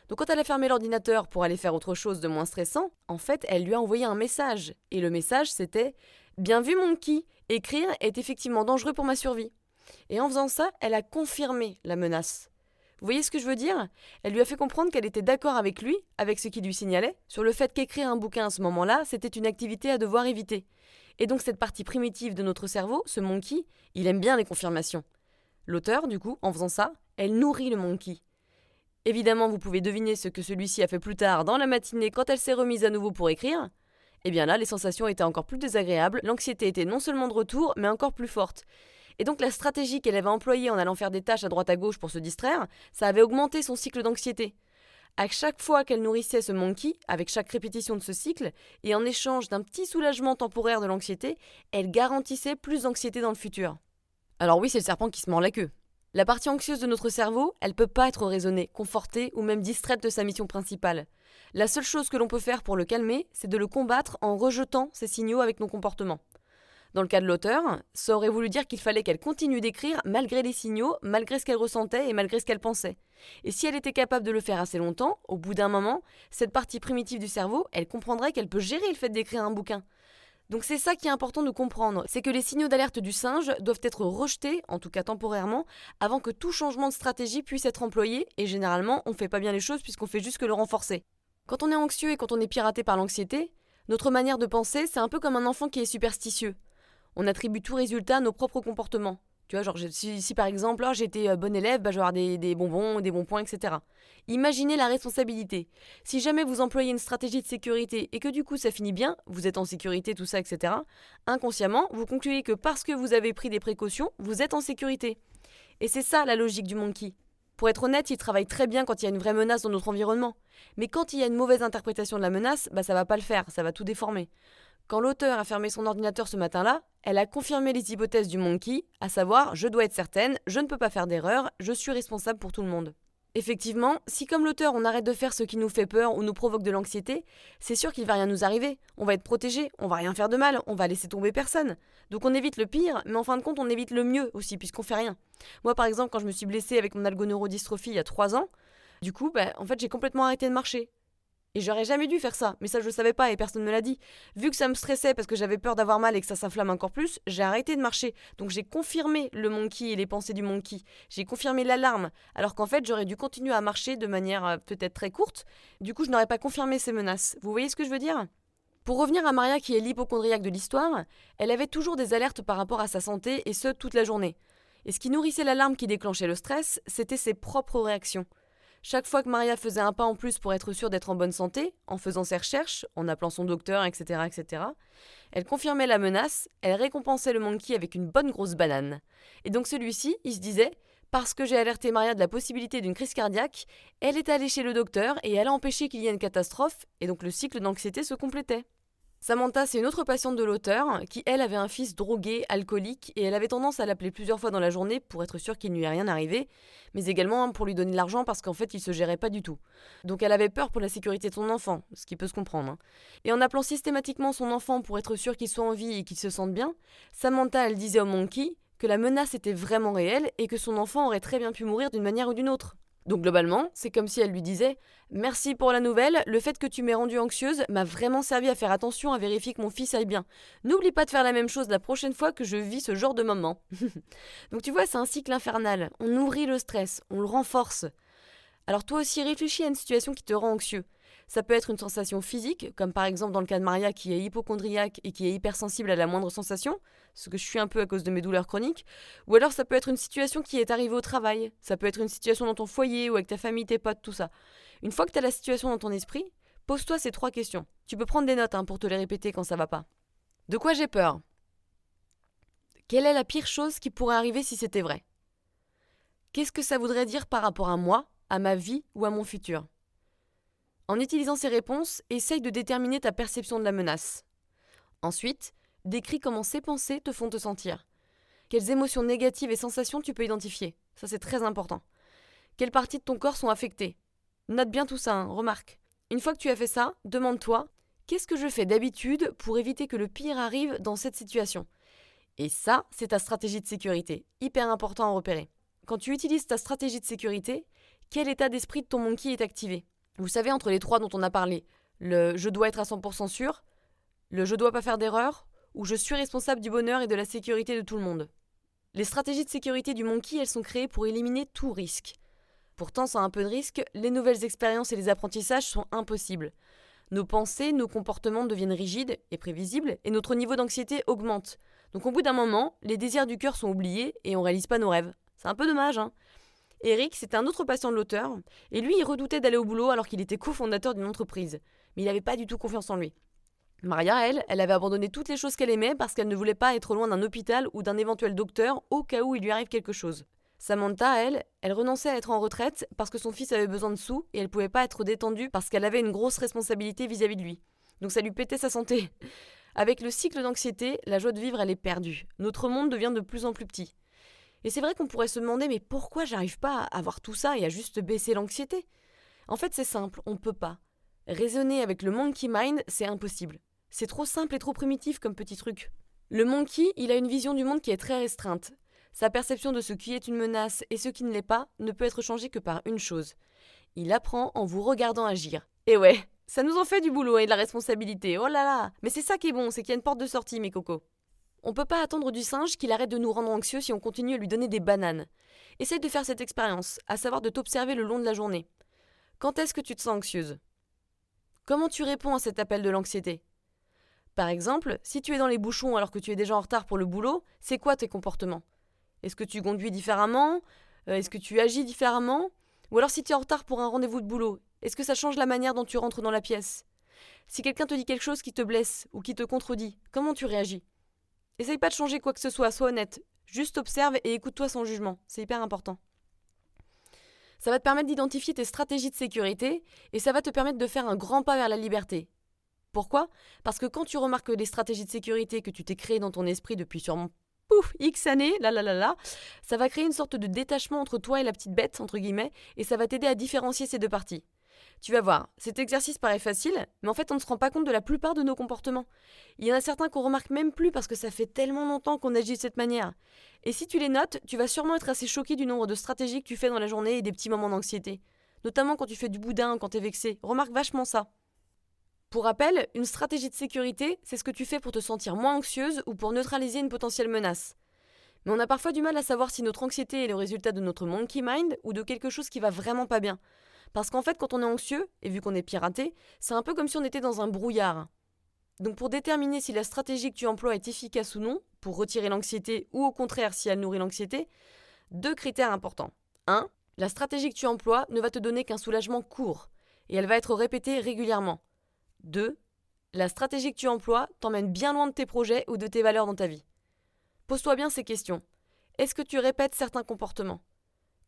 Donc quand elle a fermé l'ordinateur pour aller faire autre chose de moins stressant, en fait, elle lui a envoyé un message. Et le message, c'était « Bien vu, monkey, écrire est effectivement dangereux pour ma survie ». Et en faisant ça, elle a confirmé la menace. Vous voyez ce que je veux dire ? Elle lui a fait comprendre qu'elle était d'accord avec lui, avec ce qu'il lui signalait, sur le fait qu'écrire un bouquin à ce moment-là, c'était une activité à devoir éviter. Et donc cette partie primitive de notre cerveau, ce monkey, il aime bien les confirmations. L'auteur, du coup, en faisant ça, elle nourrit le monkey. Évidemment, vous pouvez deviner ce que celui-ci a fait plus tard dans la matinée quand elle s'est remise à nouveau pour écrire. Eh bien là, les sensations étaient encore plus désagréables, l'anxiété était non seulement de retour, mais encore plus forte. Et donc la stratégie qu'elle avait employée en allant faire des tâches à droite à gauche pour se distraire, ça avait augmenté son cycle d'anxiété. À chaque fois qu'elle nourrissait ce monkey, avec chaque répétition de ce cycle, et en échange d'un petit soulagement temporaire de l'anxiété, elle garantissait plus d'anxiété dans le futur. Alors oui, c'est le serpent qui se mord la queue. La partie anxieuse de notre cerveau, elle peut pas être raisonnée, confortée ou même distraite de sa mission principale. La seule chose que l'on peut faire pour le calmer, c'est de le combattre en rejetant ces signaux avec nos comportements. Dans le cas de l'auteur, ça aurait voulu dire qu'il fallait qu'elle continue d'écrire malgré les signaux, malgré ce qu'elle ressentait et malgré ce qu'elle pensait. Et si elle était capable de le faire assez longtemps, au bout d'un moment, cette partie primitive du cerveau, elle comprendrait qu'elle peut gérer le fait d'écrire un bouquin. Donc c'est ça qui est important de comprendre, c'est que les signaux d'alerte du singe doivent être rejetés, en tout cas temporairement, avant que tout changement de stratégie puisse être employé, et généralement on fait pas bien les choses puisqu'on fait juste que le renforcer. Quand on est anxieux et quand on est piraté par l'anxiété, notre manière de penser, c'est un peu comme un enfant qui est superstitieux. On attribue tout résultat à nos propres comportements. Tu vois, genre si par exemple j'ai été bon élève, je vais avoir des bonbons, des bons points, etc. Imaginez la responsabilité. Si jamais vous employez une stratégie de sécurité et que du coup ça finit bien, vous êtes en sécurité, tout ça, etc. Inconsciemment, vous concluez que parce que vous avez pris des précautions, vous êtes en sécurité. Et c'est ça la logique du monkey. Pour être honnête, il travaille très bien quand il y a une vraie menace dans notre environnement. Mais quand il y a une mauvaise interprétation de la menace, ça va pas le faire, ça va tout déformer. Quand l'auteur a fermé son ordinateur ce matin-là, elle a confirmé les hypothèses du monkey, à savoir « je dois être certaine, je ne peux pas faire d'erreur, je suis responsable pour tout le monde ». Effectivement, si comme l'auteur on arrête de faire ce qui nous fait peur ou nous provoque de l'anxiété, c'est sûr qu'il va rien nous arriver, on va être protégé, on va rien faire de mal, on va laisser tomber personne. Donc on évite le pire, mais en fin de compte on évite le mieux aussi puisqu'on fait rien. Moi par exemple quand je me suis blessée avec mon algoneurodystrophie il y a 3 ans, du coup en fait j'ai complètement arrêté de marcher. Et j'aurais jamais dû faire ça, mais ça je le savais pas et personne ne me l'a dit. Vu que ça me stressait parce que j'avais peur d'avoir mal et que ça s'inflamme encore plus, j'ai arrêté de marcher. Donc j'ai confirmé le monkey et les pensées du monkey. J'ai confirmé l'alarme, alors qu'en fait j'aurais dû continuer à marcher de manière peut-être très courte. Du coup je n'aurais pas confirmé ces menaces. Vous voyez ce que je veux dire ? Pour revenir à Maria qui est l'hypocondriaque de l'histoire, elle avait toujours des alertes par rapport à sa santé et ce toute la journée. Et ce qui nourrissait l'alarme qui déclenchait le stress, c'était ses propres réactions. Chaque fois que Maria faisait un pas en plus pour être sûre d'être en bonne santé, en faisant ses recherches, en appelant son docteur, etc., etc., elle confirmait la menace, elle récompensait le monkey avec une bonne grosse banane. Et donc celui-ci, il se disait, parce que j'ai alerté Maria de la possibilité d'une crise cardiaque, elle est allée chez le docteur et elle a empêché qu'il y ait une catastrophe, et donc le cycle d'anxiété se complétait. Samantha, c'est une autre patiente de l'auteur qui, elle, avait un fils drogué, alcoolique, et elle avait tendance à l'appeler plusieurs fois dans la journée pour être sûre qu'il ne lui est rien arrivé, mais également pour lui donner de l'argent parce qu'en fait, il se gérait pas du tout. Donc elle avait peur pour la sécurité de son enfant, ce qui peut se comprendre. Et en appelant systématiquement son enfant pour être sûre qu'il soit en vie et qu'il se sente bien, Samantha, elle disait au monkey que la menace était vraiment réelle et que son enfant aurait très bien pu mourir d'une manière ou d'une autre. Donc globalement, c'est comme si elle lui disait « Merci pour la nouvelle, le fait que tu m'aies rendue anxieuse m'a vraiment servi à faire attention, à vérifier que mon fils aille bien. N'oublie pas de faire la même chose la prochaine fois que je vis ce genre de moment. » Donc tu vois, c'est un cycle infernal. On nourrit le stress, on le renforce. Alors toi aussi, réfléchis à une situation qui te rend anxieux. Ça peut être une sensation physique, comme par exemple dans le cas de Maria qui est hypocondriaque et qui est hypersensible à la moindre sensation, ce que je suis un peu à cause de mes douleurs chroniques, ou alors ça peut être une situation qui est arrivée au travail, ça peut être une situation dans ton foyer ou avec ta famille, tes potes, tout ça. Une fois que tu as la situation dans ton esprit, pose-toi ces 3 questions. Tu peux prendre des notes pour te les répéter quand ça va pas. De quoi j'ai peur? Quelle est la pire chose qui pourrait arriver si c'était vrai? Qu'est-ce que ça voudrait dire par rapport à moi, à ma vie ou à mon futur? En utilisant ces réponses, essaye de déterminer ta perception de la menace. Ensuite, décris comment ces pensées te font te sentir. Quelles émotions négatives et sensations tu peux identifier. Ça, c'est très important. Quelles parties de ton corps sont affectées? Note bien tout ça, remarque. Une fois que tu as fait ça, demande-toi « Qu'est-ce que je fais d'habitude pour éviter que le pire arrive dans cette situation ?» Et ça, c'est ta stratégie de sécurité. Hyper important à repérer. Quand tu utilises ta stratégie de sécurité, quel état d'esprit de ton monkey est activé? Vous savez, entre les 3 dont on a parlé, le « je dois être à 100% sûr », le « je dois pas faire d'erreur » ou « je suis responsable du bonheur et de la sécurité de tout le monde ». Les stratégies de sécurité du monkey, elles sont créées pour éliminer tout risque. Pourtant, sans un peu de risque, les nouvelles expériences et les apprentissages sont impossibles. Nos pensées, nos comportements deviennent rigides et prévisibles et notre niveau d'anxiété augmente. Donc au bout d'un moment, les désirs du cœur sont oubliés et on réalise pas nos rêves. C'est un peu dommage, Eric, c'était un autre patient de l'auteur, et lui, il redoutait d'aller au boulot alors qu'il était cofondateur d'une entreprise. Mais il n'avait pas du tout confiance en lui. Maria, elle avait abandonné toutes les choses qu'elle aimait parce qu'elle ne voulait pas être loin d'un hôpital ou d'un éventuel docteur au cas où il lui arrive quelque chose. Samantha, elle renonçait à être en retraite parce que son fils avait besoin de sous et elle pouvait pas être détendue parce qu'elle avait une grosse responsabilité vis-à-vis de lui. Donc ça lui pétait sa santé. Avec le cycle d'anxiété, la joie de vivre, elle est perdue. Notre monde devient de plus en plus petit. Et c'est vrai qu'on pourrait se demander mais pourquoi j'arrive pas à avoir tout ça et à juste baisser l'anxiété? En fait, c'est simple, on peut pas. Raisonner avec le monkey mind, c'est impossible. C'est trop simple et trop primitif comme petit truc. Le monkey, il a une vision du monde qui est très restreinte. Sa perception de ce qui est une menace et ce qui ne l'est pas ne peut être changée que par une chose. Il apprend en vous regardant agir. Et ouais, ça nous en fait du boulot et de la responsabilité, oh là là. Mais c'est ça qui est bon, c'est qu'il y a une porte de sortie, mes cocos. On peut pas attendre du singe qu'il arrête de nous rendre anxieux si on continue à lui donner des bananes. Essaye de faire cette expérience, à savoir de t'observer le long de la journée. Quand est-ce que tu te sens anxieuse? Comment tu réponds à cet appel de l'anxiété? Par exemple, si tu es dans les bouchons alors que tu es déjà en retard pour le boulot, c'est quoi tes comportements? Est-ce que tu conduis différemment? Est-ce que tu agis différemment? Ou alors si tu es en retard pour un rendez-vous de boulot, est-ce que ça change la manière dont tu rentres dans la pièce? Si quelqu'un te dit quelque chose qui te blesse ou qui te contredit, comment tu réagis? Essaye pas de changer quoi que ce soit, sois honnête. Juste observe et écoute-toi sans jugement, c'est hyper important. Ça va te permettre d'identifier tes stratégies de sécurité et ça va te permettre de faire un grand pas vers la liberté. Pourquoi? Parce que quand tu remarques les stratégies de sécurité que tu t'es créées dans ton esprit depuis sûrement X années, ça va créer une sorte de détachement entre toi et la petite bête, entre guillemets, et ça va t'aider à différencier ces deux parties. Tu vas voir, cet exercice paraît facile, mais en fait on ne se rend pas compte de la plupart de nos comportements. Il y en a certains qu'on remarque même plus parce que ça fait tellement longtemps qu'on agit de cette manière. Et si tu les notes, tu vas sûrement être assez choqué du nombre de stratégies que tu fais dans la journée et des petits moments d'anxiété. Notamment quand tu fais du boudin, quand t'es vexé. Remarque vachement ça. Pour rappel, une stratégie de sécurité, c'est ce que tu fais pour te sentir moins anxieuse ou pour neutraliser une potentielle menace. Mais on a parfois du mal à savoir si notre anxiété est le résultat de notre monkey mind ou de quelque chose qui va vraiment pas bien. Parce qu'en fait, quand on est anxieux, et vu qu'on est piraté, c'est un peu comme si on était dans un brouillard. Donc pour déterminer si la stratégie que tu emploies est efficace ou non, pour retirer l'anxiété ou au contraire si elle nourrit l'anxiété, 2 critères importants. 1. La stratégie que tu emploies ne va te donner qu'un soulagement court, et elle va être répétée régulièrement. 2. La stratégie que tu emploies t'emmène bien loin de tes projets ou de tes valeurs dans ta vie. Pose-toi bien ces questions. Est-ce que tu répètes certains comportements ?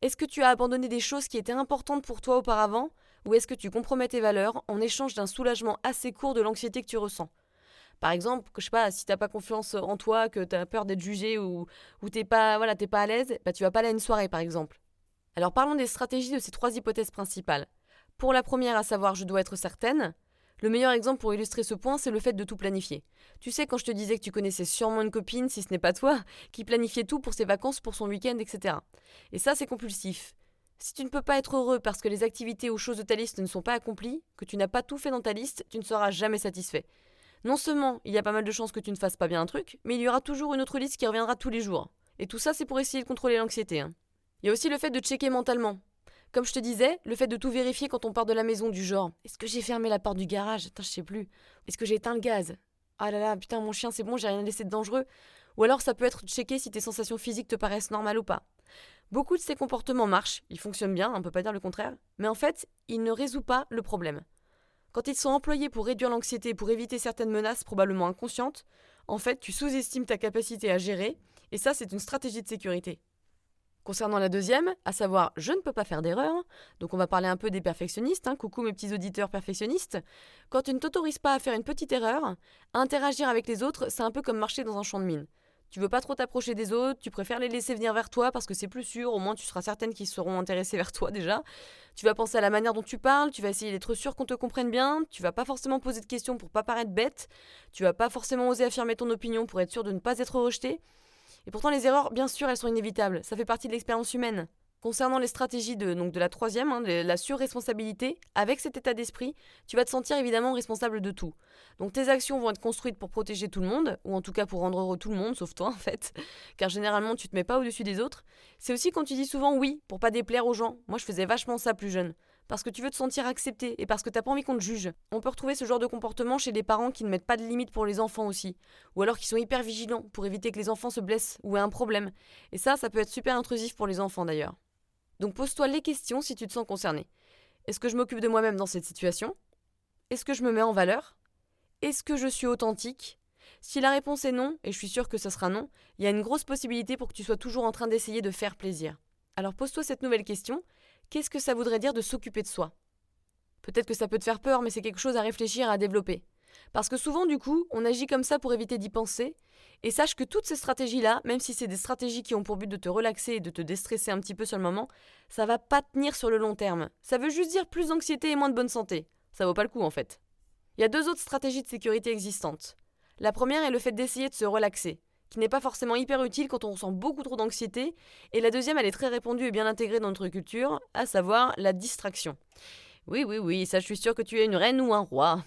Est-ce que tu as abandonné des choses qui étaient importantes pour toi auparavant, ou est-ce que tu compromets tes valeurs en échange d'un soulagement assez court de l'anxiété que tu ressens ? Par exemple, je sais pas, si t'as pas confiance en toi, que t'as peur d'être jugé ou t'es pas à l'aise, tu vas pas aller à une soirée par exemple. Alors parlons des stratégies de ces 3 hypothèses principales. Pour la première, à savoir je dois être certaine, le meilleur exemple pour illustrer ce point, c'est le fait de tout planifier. Tu sais, quand je te disais que tu connaissais sûrement une copine, si ce n'est pas toi, qui planifiait tout pour ses vacances, pour son week-end, etc. Et ça, c'est compulsif. Si tu ne peux pas être heureux parce que les activités ou choses de ta liste ne sont pas accomplies, que tu n'as pas tout fait dans ta liste, tu ne seras jamais satisfait. Non seulement il y a pas mal de chances que tu ne fasses pas bien un truc, mais il y aura toujours une autre liste qui reviendra tous les jours. Et tout ça, c'est pour essayer de contrôler l'anxiété. Il y a aussi le fait de checker mentalement. Comme je te disais, le fait de tout vérifier quand on part de la maison, du genre est-ce que j'ai fermé la porte du garage ? Putain, je sais plus. Est-ce que j'ai éteint le gaz ? Ah là là, putain, mon chien, c'est bon, j'ai rien laissé de dangereux. Ou alors ça peut être de checker si tes sensations physiques te paraissent normales ou pas. Beaucoup de ces comportements marchent, ils fonctionnent bien, on peut pas dire le contraire, mais en fait, ils ne résolvent pas le problème. Quand ils sont employés pour réduire l'anxiété et pour éviter certaines menaces probablement inconscientes, en fait, tu sous-estimes ta capacité à gérer, et ça, c'est une stratégie de sécurité. Concernant la deuxième, à savoir je ne peux pas faire d'erreur, donc on va parler un peu des perfectionnistes, coucou mes petits auditeurs perfectionnistes, quand tu ne t'autorises pas à faire une petite erreur, à interagir avec les autres, c'est un peu comme marcher dans un champ de mine. Tu veux pas trop t'approcher des autres, tu préfères les laisser venir vers toi parce que c'est plus sûr, au moins tu seras certaine qu'ils seront intéressés vers toi déjà. Tu vas penser à la manière dont tu parles, tu vas essayer d'être sûr qu'on te comprenne bien, tu vas pas forcément poser de questions pour pas paraître bête, tu vas pas forcément oser affirmer ton opinion pour être sûr de ne pas être rejeté. Et pourtant les erreurs, bien sûr, elles sont inévitables, ça fait partie de l'expérience humaine. Concernant les stratégies de la troisième, de la surresponsabilité, avec cet état d'esprit, tu vas te sentir évidemment responsable de tout. Donc tes actions vont être construites pour protéger tout le monde, ou en tout cas pour rendre heureux tout le monde, sauf toi en fait, car généralement tu te mets pas au-dessus des autres. C'est aussi quand tu dis souvent oui, pour pas déplaire aux gens. Moi je faisais vachement ça plus jeune. Parce que tu veux te sentir accepté et parce que t'as pas envie qu'on te juge. On peut retrouver ce genre de comportement chez des parents qui ne mettent pas de limites pour les enfants aussi. Ou alors qui sont hyper vigilants pour éviter que les enfants se blessent ou aient un problème. Et ça peut être super intrusif pour les enfants d'ailleurs. Donc pose-toi les questions si tu te sens concerné. Est-ce que je m'occupe de moi-même dans cette situation ? Est-ce que je me mets en valeur ? Est-ce que je suis authentique ? Si la réponse est non, et je suis sûre que ce sera non, il y a une grosse possibilité pour que tu sois toujours en train d'essayer de faire plaisir. Alors pose-toi cette nouvelle question. Qu'est-ce que ça voudrait dire de s'occuper de soi ? Peut-être que ça peut te faire peur, mais c'est quelque chose à réfléchir, à développer. Parce que souvent, du coup, on agit comme ça pour éviter d'y penser. Et sache que toutes ces stratégies-là, même si c'est des stratégies qui ont pour but de te relaxer et de te déstresser un petit peu sur le moment, ça va pas tenir sur le long terme. Ça veut juste dire plus d'anxiété et moins de bonne santé. Ça vaut pas le coup en fait. Il y a 2 autres stratégies de sécurité existantes. La première est le fait d'essayer de se relaxer, qui n'est pas forcément hyper utile quand on ressent beaucoup trop d'anxiété. Et la deuxième, elle est très répandue et bien intégrée dans notre culture, à savoir la distraction. Oui, ça je suis sûre que tu es une reine ou un roi.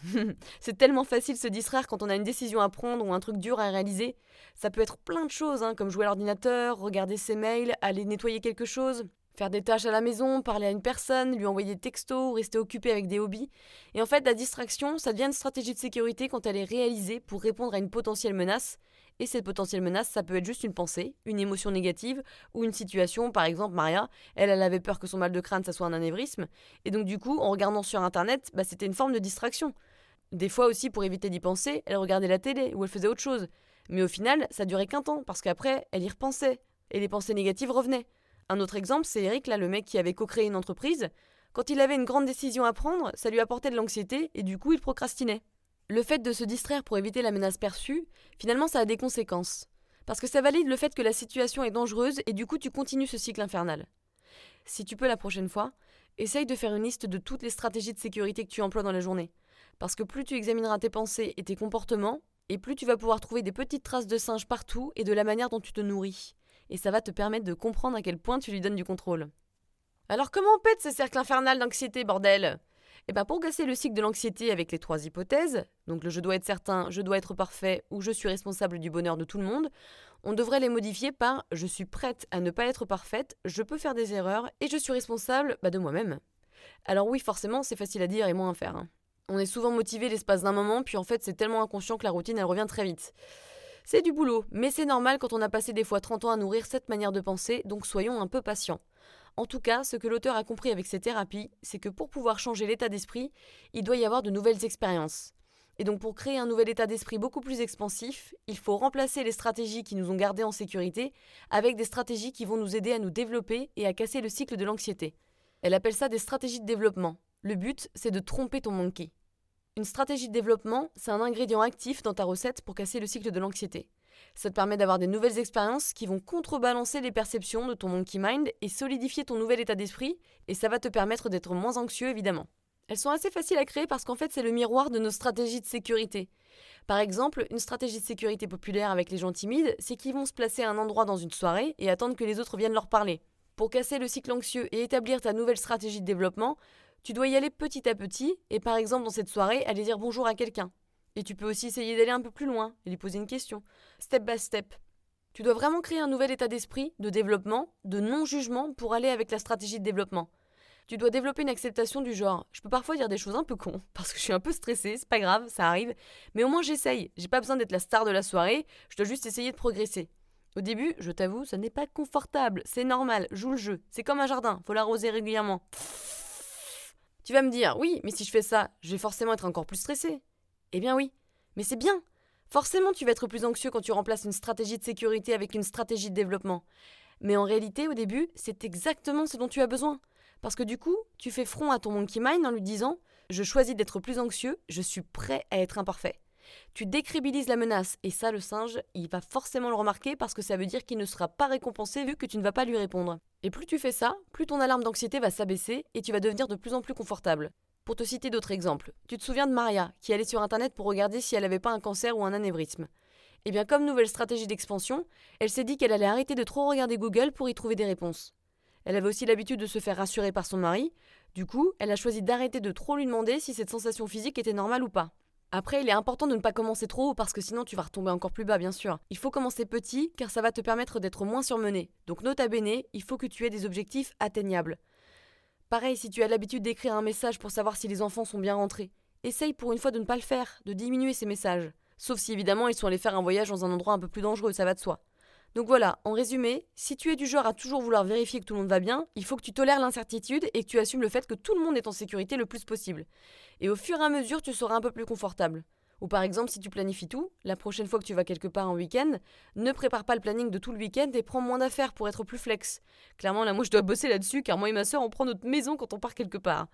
C'est tellement facile de se distraire quand on a une décision à prendre ou un truc dur à réaliser. Ça peut être plein de choses, comme jouer à l'ordinateur, regarder ses mails, aller nettoyer quelque chose, faire des tâches à la maison, parler à une personne, lui envoyer des textos, rester occupé avec des hobbies. Et en fait, la distraction, ça devient une stratégie de sécurité quand elle est réalisée pour répondre à une potentielle menace. Et cette potentielle menace, ça peut être juste une pensée, une émotion négative ou une situation. Par exemple, Maria, elle avait peur que son mal de crâne, ça soit un anévrisme. Et donc du coup, en regardant sur Internet, c'était une forme de distraction. Des fois aussi, pour éviter d'y penser, elle regardait la télé ou elle faisait autre chose. Mais au final, ça durait qu'un temps, parce qu'après, elle y repensait. Et les pensées négatives revenaient. Un autre exemple, c'est Eric, là, le mec qui avait co-créé une entreprise. Quand il avait une grande décision à prendre, ça lui apportait de l'anxiété et du coup, il procrastinait. Le fait de se distraire pour éviter la menace perçue, finalement ça a des conséquences. Parce que ça valide le fait que la situation est dangereuse et du coup tu continues ce cycle infernal. Si tu peux la prochaine fois, essaye de faire une liste de toutes les stratégies de sécurité que tu emploies dans la journée. Parce que plus tu examineras tes pensées et tes comportements, et plus tu vas pouvoir trouver des petites traces de singe partout et de la manière dont tu te nourris. Et ça va te permettre de comprendre à quel point tu lui donnes du contrôle. Alors comment on pète ce cercle infernal d'anxiété, bordel ? Pour casser le cycle de l'anxiété avec les 3 hypothèses, donc le je dois être certain, je dois être parfait ou je suis responsable du bonheur de tout le monde, on devrait les modifier par je suis prête à ne pas être parfaite, je peux faire des erreurs et je suis responsable de moi-même. Alors oui, forcément, c'est facile à dire et moins à faire. On est souvent motivé l'espace d'un moment, puis en fait c'est tellement inconscient que la routine elle revient très vite. C'est du boulot, mais c'est normal quand on a passé des fois 30 ans à nourrir cette manière de penser, donc soyons un peu patients. En tout cas, ce que l'auteur a compris avec ces thérapies, c'est que pour pouvoir changer l'état d'esprit, il doit y avoir de nouvelles expériences. Et donc pour créer un nouvel état d'esprit beaucoup plus expansif, il faut remplacer les stratégies qui nous ont gardés en sécurité avec des stratégies qui vont nous aider à nous développer et à casser le cycle de l'anxiété. Elle appelle ça des stratégies de développement. Le but, c'est de tromper ton monkey. Une stratégie de développement, c'est un ingrédient actif dans ta recette pour casser le cycle de l'anxiété. Ça te permet d'avoir des nouvelles expériences qui vont contrebalancer les perceptions de ton monkey mind et solidifier ton nouvel état d'esprit, et ça va te permettre d'être moins anxieux évidemment. Elles sont assez faciles à créer parce qu'en fait c'est le miroir de nos stratégies de sécurité. Par exemple, une stratégie de sécurité populaire avec les gens timides, c'est qu'ils vont se placer à un endroit dans une soirée et attendre que les autres viennent leur parler. Pour casser le cycle anxieux et établir ta nouvelle stratégie de développement, tu dois y aller petit à petit et par exemple dans cette soirée aller dire bonjour à quelqu'un. Et tu peux aussi essayer d'aller un peu plus loin et lui poser une question, step by step. Tu dois vraiment créer un nouvel état d'esprit, de développement, de non-jugement pour aller avec la stratégie de développement. Tu dois développer une acceptation du genre. Je peux parfois dire des choses un peu cons, parce que je suis un peu stressée, c'est pas grave, ça arrive. Mais au moins j'essaye. J'ai pas besoin d'être la star de la soirée, je dois juste essayer de progresser. Au début, je t'avoue, ça n'est pas confortable, c'est normal, joue le jeu. C'est comme un jardin, faut l'arroser régulièrement. Tu vas me dire, oui, mais si je fais ça, je vais forcément être encore plus stressée. Eh bien oui, mais c'est bien. Forcément, tu vas être plus anxieux quand tu remplaces une stratégie de sécurité avec une stratégie de développement. Mais en réalité, au début, c'est exactement ce dont tu as besoin. Parce que du coup, tu fais front à ton monkey mind en lui disant « Je choisis d'être plus anxieux, je suis prêt à être imparfait ». Tu décrédibilises la menace, et ça, le singe, il va forcément le remarquer parce que ça veut dire qu'il ne sera pas récompensé vu que tu ne vas pas lui répondre. Et plus tu fais ça, plus ton alarme d'anxiété va s'abaisser et tu vas devenir de plus en plus confortable. Pour te citer d'autres exemples, tu te souviens de Maria, qui allait sur internet pour regarder si elle n'avait pas un cancer ou un anévrisme. Eh bien, comme nouvelle stratégie d'expansion, elle s'est dit qu'elle allait arrêter de trop regarder Google pour y trouver des réponses. Elle avait aussi l'habitude de se faire rassurer par son mari, du coup, elle a choisi d'arrêter de trop lui demander si cette sensation physique était normale ou pas. Après, il est important de ne pas commencer trop haut parce que sinon tu vas retomber encore plus bas, bien sûr. Il faut commencer petit car ça va te permettre d'être moins surmené. Donc nota bene, il faut que tu aies des objectifs atteignables. Pareil, si tu as l'habitude d'écrire un message pour savoir si les enfants sont bien rentrés, essaye pour une fois de ne pas le faire, de diminuer ces messages. Sauf si évidemment ils sont allés faire un voyage dans un endroit un peu plus dangereux, ça va de soi. Donc voilà, en résumé, si tu es du genre à toujours vouloir vérifier que tout le monde va bien, il faut que tu tolères l'incertitude et que tu assumes le fait que tout le monde est en sécurité le plus possible. Et au fur et à mesure, tu seras un peu plus confortable. Ou par exemple, si tu planifies tout, la prochaine fois que tu vas quelque part en week-end, ne prépare pas le planning de tout le week-end et prends moins d'affaires pour être plus flex. Clairement, là, moi, je dois bosser là-dessus car moi et ma sœur, on prend notre maison quand on part quelque part.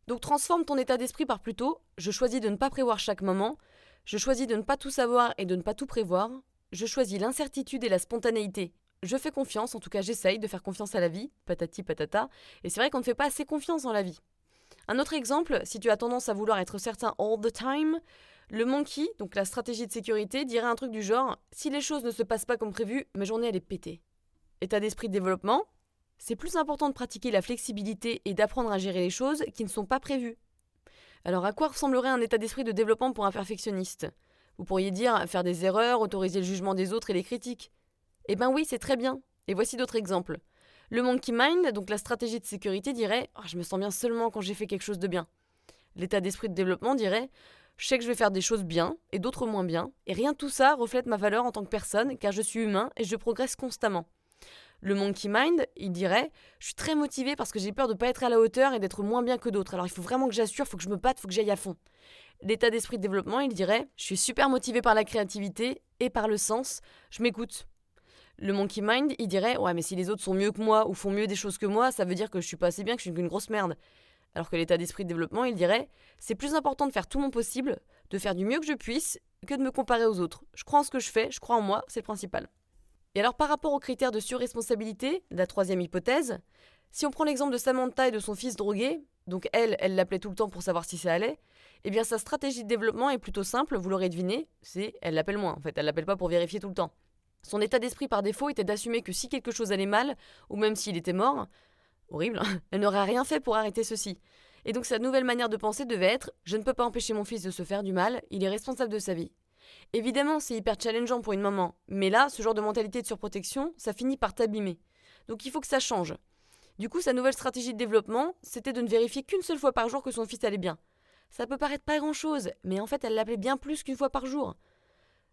Donc transforme ton état d'esprit par plutôt « je choisis de ne pas prévoir chaque moment »,« je choisis de ne pas tout savoir et de ne pas tout prévoir », je choisis l'incertitude et la spontanéité. Je fais confiance, en tout cas j'essaye de faire confiance à la vie, patati patata, et c'est vrai qu'on ne fait pas assez confiance dans la vie. Un autre exemple, si tu as tendance à vouloir être certain all the time, le monkey, donc la stratégie de sécurité, dirait un truc du genre « si les choses ne se passent pas comme prévu, ma journée elle est pétée ». État d'esprit de développement, c'est plus important de pratiquer la flexibilité et d'apprendre à gérer les choses qui ne sont pas prévues. Alors à quoi ressemblerait un état d'esprit de développement pour un perfectionniste ? Vous pourriez dire faire des erreurs, autoriser le jugement des autres et les critiques. Eh ben oui, c'est très bien. Et voici d'autres exemples. Le monkey mind, donc la stratégie de sécurité, dirait « je me sens bien seulement quand j'ai fait quelque chose de bien ». L'état d'esprit de développement dirait « je sais que je vais faire des choses bien et d'autres moins bien, et rien de tout ça reflète ma valeur en tant que personne car je suis humain et je progresse constamment ». Le monkey mind, il dirait « je suis très motivé parce que j'ai peur de ne pas être à la hauteur et d'être moins bien que d'autres, alors il faut vraiment que j'assure, il faut que je me batte, il faut que j'aille à fond ». L'état d'esprit de développement, il dirait « je suis super motivé par la créativité et par le sens, je m'écoute ». Le monkey mind, il dirait « ouais, mais si les autres sont mieux que moi ou font mieux des choses que moi, ça veut dire que je suis pas assez bien, que je suis une grosse merde ». Alors que l'état d'esprit de développement, il dirait « c'est plus important de faire tout mon possible, de faire du mieux que je puisse, que de me comparer aux autres. Je crois en ce que je fais, je crois en moi, c'est le principal ». Et alors par rapport aux critères de surresponsabilité, la troisième hypothèse, si on prend l'exemple de Samantha et de son fils drogué, donc elle l'appelait tout le temps pour savoir si ça allait, eh bien sa stratégie de développement est plutôt simple, vous l'aurez deviné, c'est elle l'appelle moins en fait, elle l'appelle pas pour vérifier tout le temps. Son état d'esprit par défaut était d'assumer que si quelque chose allait mal, ou même s'il était mort, horrible, elle n'aurait rien fait pour arrêter ceci. Et donc sa nouvelle manière de penser devait être « je ne peux pas empêcher mon fils de se faire du mal, il est responsable de sa vie ». Évidemment, c'est hyper challengeant pour une maman, mais là, ce genre de mentalité de surprotection, ça finit par t'abîmer. Donc il faut que ça change. Du coup, sa nouvelle stratégie de développement, c'était de ne vérifier qu'une seule fois par jour que son fils allait bien. Ça peut paraître pas grand-chose, mais en fait, elle l'appelait bien plus qu'une fois par jour.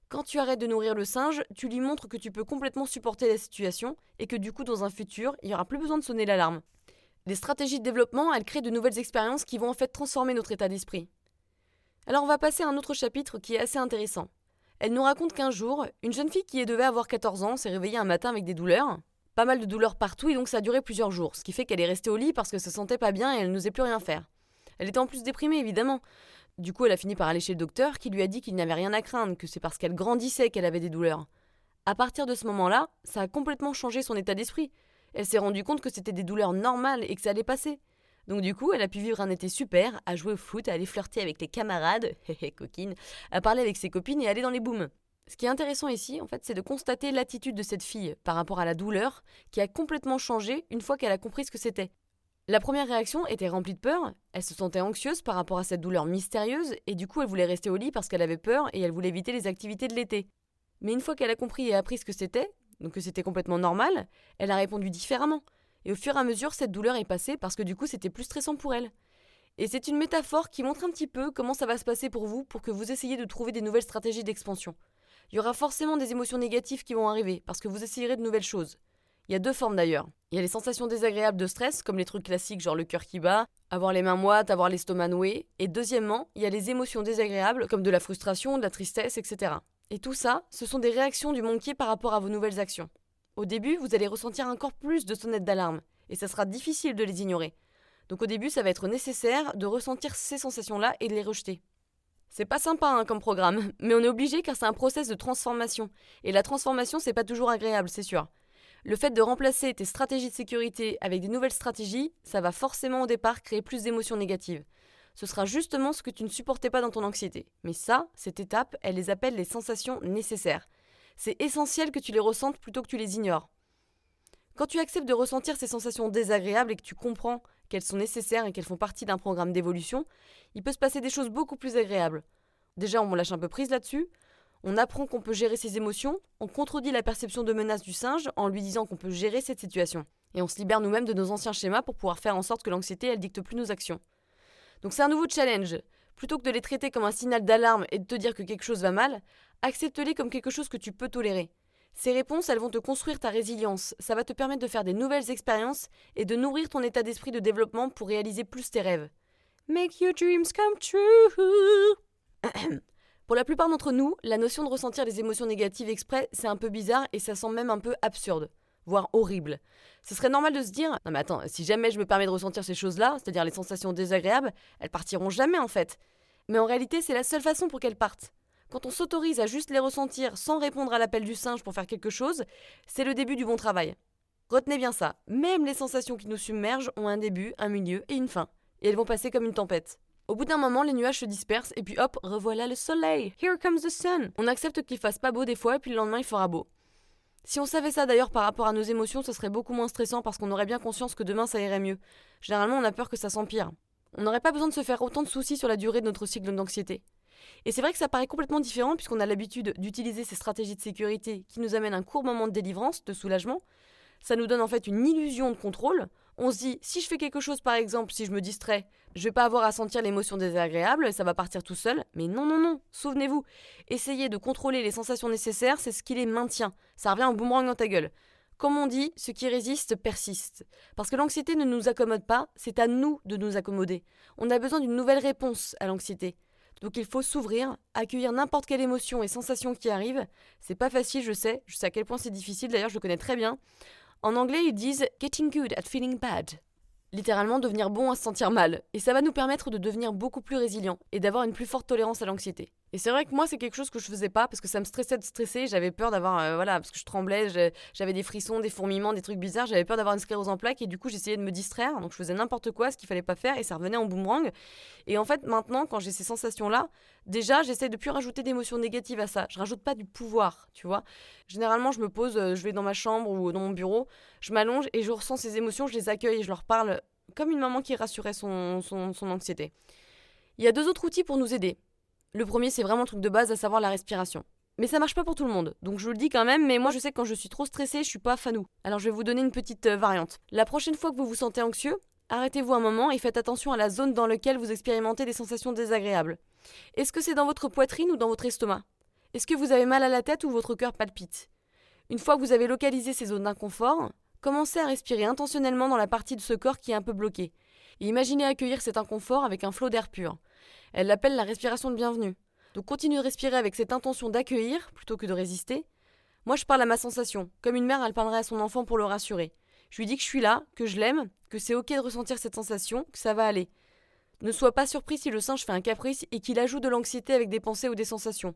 Quand tu arrêtes de nourrir le singe, tu lui montres que tu peux complètement supporter la situation et que du coup, dans un futur, il n'y aura plus besoin de sonner l'alarme. Les stratégies de développement, elles créent de nouvelles expériences qui vont en fait transformer notre état d'esprit. Alors on va passer à un autre chapitre qui est assez intéressant. Elle nous raconte qu'un jour, une jeune fille qui devait avoir 14 ans s'est réveillée un matin avec des douleurs. Pas mal de douleurs partout et donc ça a duré plusieurs jours, ce qui fait qu'elle est restée au lit parce qu'elle se sentait pas bien et elle n'osait plus rien faire. Elle était en plus déprimée évidemment. Du coup elle a fini par aller chez le docteur qui lui a dit qu'il n'y avait rien à craindre, que c'est parce qu'elle grandissait qu'elle avait des douleurs. À partir de ce moment-là, ça a complètement changé son état d'esprit. Elle s'est rendue compte que c'était des douleurs normales et que ça allait passer. Donc du coup, elle a pu vivre un été super, à jouer au foot, à aller flirter avec les camarades, coquine, à parler avec ses copines et aller dans les booms. Ce qui est intéressant ici, en fait, c'est de constater l'attitude de cette fille par rapport à la douleur, qui a complètement changé une fois qu'elle a compris ce que c'était. La première réaction était remplie de peur, elle se sentait anxieuse par rapport à cette douleur mystérieuse, et du coup elle voulait rester au lit parce qu'elle avait peur et elle voulait éviter les activités de l'été. Mais une fois qu'elle a compris et appris ce que c'était, donc que c'était complètement normal, elle a répondu différemment. Et au fur et à mesure, cette douleur est passée parce que du coup, c'était plus stressant pour elle. Et c'est une métaphore qui montre un petit peu comment ça va se passer pour vous pour que vous essayiez de trouver des nouvelles stratégies d'expansion. Il y aura forcément des émotions négatives qui vont arriver parce que vous essayerez de nouvelles choses. Il y a deux formes d'ailleurs. Il y a les sensations désagréables de stress, comme les trucs classiques genre le cœur qui bat, avoir les mains moites, avoir l'estomac noué. Et deuxièmement, il y a les émotions désagréables comme de la frustration, de la tristesse, etc. Et tout ça, ce sont des réactions du monkey par rapport à vos nouvelles actions. Au début, vous allez ressentir encore plus de sonnettes d'alarme, et ça sera difficile de les ignorer. Donc au début, ça va être nécessaire de ressentir ces sensations-là et de les rejeter. C'est pas sympa comme programme, mais on est obligé car c'est un process de transformation. Et la transformation, c'est pas toujours agréable, c'est sûr. Le fait de remplacer tes stratégies de sécurité avec des nouvelles stratégies, ça va forcément au départ créer plus d'émotions négatives. Ce sera justement ce que tu ne supportais pas dans ton anxiété. Mais ça, cette étape, elle les appelle les sensations nécessaires. C'est essentiel que tu les ressentes plutôt que tu les ignores. Quand tu acceptes de ressentir ces sensations désagréables et que tu comprends qu'elles sont nécessaires et qu'elles font partie d'un programme d'évolution, il peut se passer des choses beaucoup plus agréables. Déjà, on lâche un peu prise là-dessus, on apprend qu'on peut gérer ses émotions, on contredit la perception de menace du singe en lui disant qu'on peut gérer cette situation. Et on se libère nous-mêmes de nos anciens schémas pour pouvoir faire en sorte que l'anxiété, elle dicte plus nos actions. Donc c'est un nouveau challenge. Plutôt que de les traiter comme un signal d'alarme et de te dire que quelque chose va mal, accepte-les comme quelque chose que tu peux tolérer. Ces réponses, elles vont te construire ta résilience. Ça va te permettre de faire des nouvelles expériences et de nourrir ton état d'esprit de développement pour réaliser plus tes rêves. Make your dreams come true. Pour la plupart d'entre nous, la notion de ressentir les émotions négatives exprès, c'est un peu bizarre et ça semble même un peu absurde, voire horrible. Ce serait normal de se dire « Non mais attends, si jamais je me permets de ressentir ces choses-là, c'est-à-dire les sensations désagréables, elles partiront jamais en fait. » Mais en réalité, c'est la seule façon pour qu'elles partent. Quand on s'autorise à juste les ressentir sans répondre à l'appel du singe pour faire quelque chose, c'est le début du bon travail. Retenez bien ça, même les sensations qui nous submergent ont un début, un milieu et une fin. Et elles vont passer comme une tempête. Au bout d'un moment, les nuages se dispersent et puis hop, revoilà le soleil. Here comes the sun. On accepte qu'il fasse pas beau des fois et puis le lendemain il fera beau. Si on savait ça d'ailleurs par rapport à nos émotions, ce serait beaucoup moins stressant parce qu'on aurait bien conscience que demain ça irait mieux. Généralement, on a peur que ça s'empire. On n'aurait pas besoin de se faire autant de soucis sur la durée de notre cycle d'anxiété. Et c'est vrai que ça paraît complètement différent puisqu'on a l'habitude d'utiliser ces stratégies de sécurité qui nous amènent un court moment de délivrance, de soulagement. Ça nous donne en fait une illusion de contrôle. On se dit, si je fais quelque chose par exemple, si je me distrais, je vais pas avoir à sentir l'émotion désagréable et ça va partir tout seul. Mais non, non, non, souvenez-vous, essayez de contrôler les sensations nécessaires, c'est ce qui les maintient. Ça revient en boomerang dans ta gueule. Comme on dit, ce qui résiste persiste. Parce que l'anxiété ne nous accommode pas, c'est à nous de nous accommoder. On a besoin d'une nouvelle réponse à l'anxiété. Donc il faut s'ouvrir, accueillir n'importe quelle émotion et sensation qui arrive. C'est pas facile, je sais à quel point c'est difficile, d'ailleurs je le connais très bien. En anglais, ils disent « getting good at feeling bad ». Littéralement, devenir bon à se sentir mal. Et ça va nous permettre de devenir beaucoup plus résilients et d'avoir une plus forte tolérance à l'anxiété. Et c'est vrai que moi, c'est quelque chose que je faisais pas parce que ça me stressait de stresser. J'avais peur d'avoir, parce que je tremblais, j'avais des frissons, des fourmillements, des trucs bizarres. J'avais peur d'avoir une sclérose en plaques et du coup, j'essayais de me distraire. Donc, je faisais n'importe quoi, ce qu'il fallait pas faire et ça revenait en boomerang. Et en fait, maintenant, quand j'ai ces sensations-là, déjà, j'essaie de plus rajouter d'émotions négatives à ça. Je rajoute pas du pouvoir, tu vois. Généralement, je me pose, je vais dans ma chambre ou dans mon bureau, je m'allonge et je ressens ces émotions, je les accueille et je leur parle comme une maman qui rassurait son anxiété. Il y a deux autres outils pour nous aider. Le premier, c'est vraiment le truc de base, à savoir la respiration. Mais ça marche pas pour tout le monde, donc je vous le dis quand même, mais moi je sais que quand je suis trop stressée, je suis pas fanou. Alors je vais vous donner une petite variante. La prochaine fois que vous vous sentez anxieux, arrêtez-vous un moment et faites attention à la zone dans laquelle vous expérimentez des sensations désagréables. Est-ce que c'est dans votre poitrine ou dans votre estomac ? Est-ce que vous avez mal à la tête ou votre cœur palpite ? Une fois que vous avez localisé ces zones d'inconfort, Commencez à respirer intentionnellement dans la partie de ce corps qui est un peu bloquée. Et imaginez accueillir cet inconfort avec un flot d'air pur. Elle l'appelle la respiration de bienvenue. Donc continue de respirer avec cette intention d'accueillir plutôt que de résister. Moi je parle à ma sensation, comme une mère elle parlerait à son enfant pour le rassurer. Je lui dis que je suis là, que je l'aime, que c'est ok de ressentir cette sensation, que ça va aller. Ne sois pas surpris si le singe fait un caprice et qu'il ajoute de l'anxiété avec des pensées ou des sensations.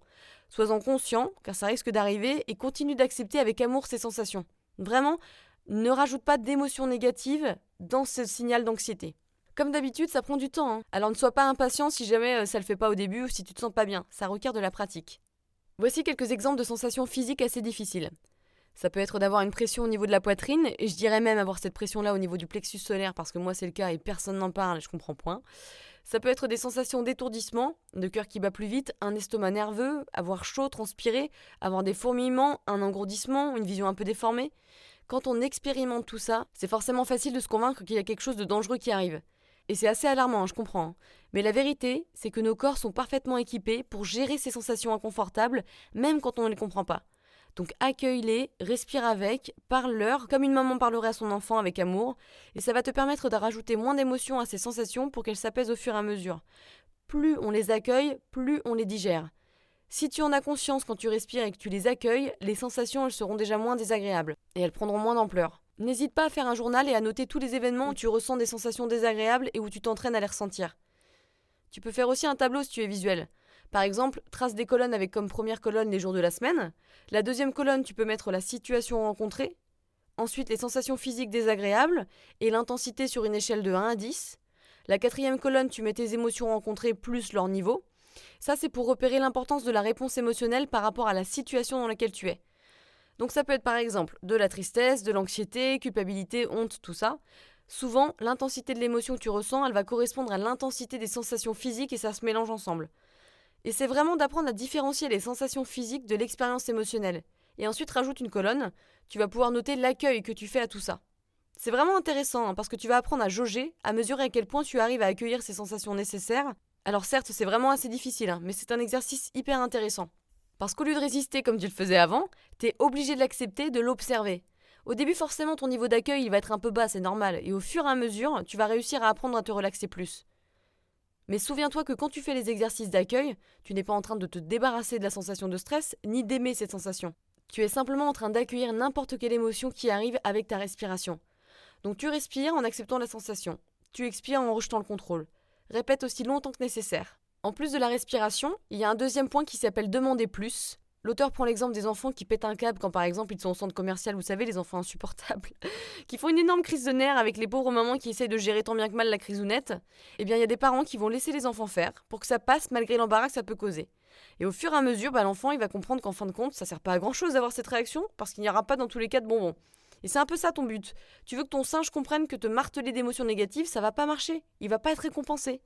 Sois-en conscient, car ça risque d'arriver, et continue d'accepter avec amour ces sensations. Vraiment, ne rajoute pas d'émotions négatives dans ce signal d'anxiété. Comme d'habitude, ça prend du temps, hein. Alors ne sois pas impatient si jamais ça le fait pas au début ou si tu te sens pas bien. Ça requiert de la pratique. Voici quelques exemples de sensations physiques assez difficiles. Ça peut être d'avoir une pression au niveau de la poitrine, et je dirais même avoir cette pression-là au niveau du plexus solaire, parce que moi c'est le cas et personne n'en parle et je comprends point. Ça peut être des sensations d'étourdissement, de cœur qui bat plus vite, un estomac nerveux, avoir chaud, transpirer, avoir des fourmillements, un engourdissement, une vision un peu déformée. Quand on expérimente tout ça, c'est forcément facile de se convaincre qu'il y a quelque chose de dangereux qui arrive. Et c'est assez alarmant, hein, je comprends. Hein. Mais la vérité, c'est que nos corps sont parfaitement équipés pour gérer ces sensations inconfortables, même quand on ne les comprend pas. Donc accueille-les, respire avec, parle-leur comme une maman parlerait à son enfant avec amour, et ça va te permettre de rajouter moins d'émotions à ces sensations pour qu'elles s'apaisent au fur et à mesure. Plus on les accueille, plus on les digère. Si tu en as conscience quand tu respires et que tu les accueilles, les sensations elles seront déjà moins désagréables, et elles prendront moins d'ampleur. N'hésite pas à faire un journal et à noter tous les événements où tu ressens des sensations désagréables et où tu t'entraînes à les ressentir. Tu peux faire aussi un tableau si tu es visuel. Par exemple, trace des colonnes avec comme première colonne les jours de la semaine. La deuxième colonne, tu peux mettre la situation rencontrée. Ensuite, les sensations physiques désagréables et l'intensité sur une échelle de 1 à 10. La quatrième colonne, tu mets tes émotions rencontrées plus leur niveau. Ça, c'est pour repérer l'importance de la réponse émotionnelle par rapport à la situation dans laquelle tu es. Donc ça peut être par exemple de la tristesse, de l'anxiété, culpabilité, honte, tout ça. Souvent, l'intensité de l'émotion que tu ressens, elle va correspondre à l'intensité des sensations physiques et ça se mélange ensemble. Et c'est vraiment d'apprendre à différencier les sensations physiques de l'expérience émotionnelle. Et ensuite, rajoute une colonne, tu vas pouvoir noter l'accueil que tu fais à tout ça. C'est vraiment intéressant parce que tu vas apprendre à jauger, à mesurer à quel point tu arrives à accueillir ces sensations nécessaires. Alors certes, c'est vraiment assez difficile, mais c'est un exercice hyper intéressant. Parce qu'au lieu de résister comme tu le faisais avant, t'es obligé de l'accepter, de l'observer. Au début, forcément, ton niveau d'accueil il va être un peu bas, c'est normal, et au fur et à mesure, tu vas réussir à apprendre à te relaxer plus. Mais souviens-toi que quand tu fais les exercices d'accueil, tu n'es pas en train de te débarrasser de la sensation de stress, ni d'aimer cette sensation. Tu es simplement en train d'accueillir n'importe quelle émotion qui arrive avec ta respiration. Donc tu respires en acceptant la sensation. Tu expires en rejetant le contrôle. Répète aussi longtemps que nécessaire. En plus de la respiration, il y a un deuxième point qui s'appelle demander plus. L'auteur prend l'exemple des enfants qui pètent un câble quand par exemple ils sont au centre commercial, vous savez, les enfants insupportables, qui font une énorme crise de nerfs avec les pauvres mamans qui essayent de gérer tant bien que mal la crisounette. Eh bien il y a des parents qui vont laisser les enfants faire pour que ça passe malgré l'embarras que ça peut causer. Et au fur et à mesure, l'enfant il va comprendre qu'en fin de compte, ça sert pas à grand chose d'avoir cette réaction parce qu'il n'y aura pas dans tous les cas de bonbons. Et c'est un peu ça ton but. Tu veux que ton singe comprenne que te marteler d'émotions négatives, ça va pas marcher. Il va pas être récompensé.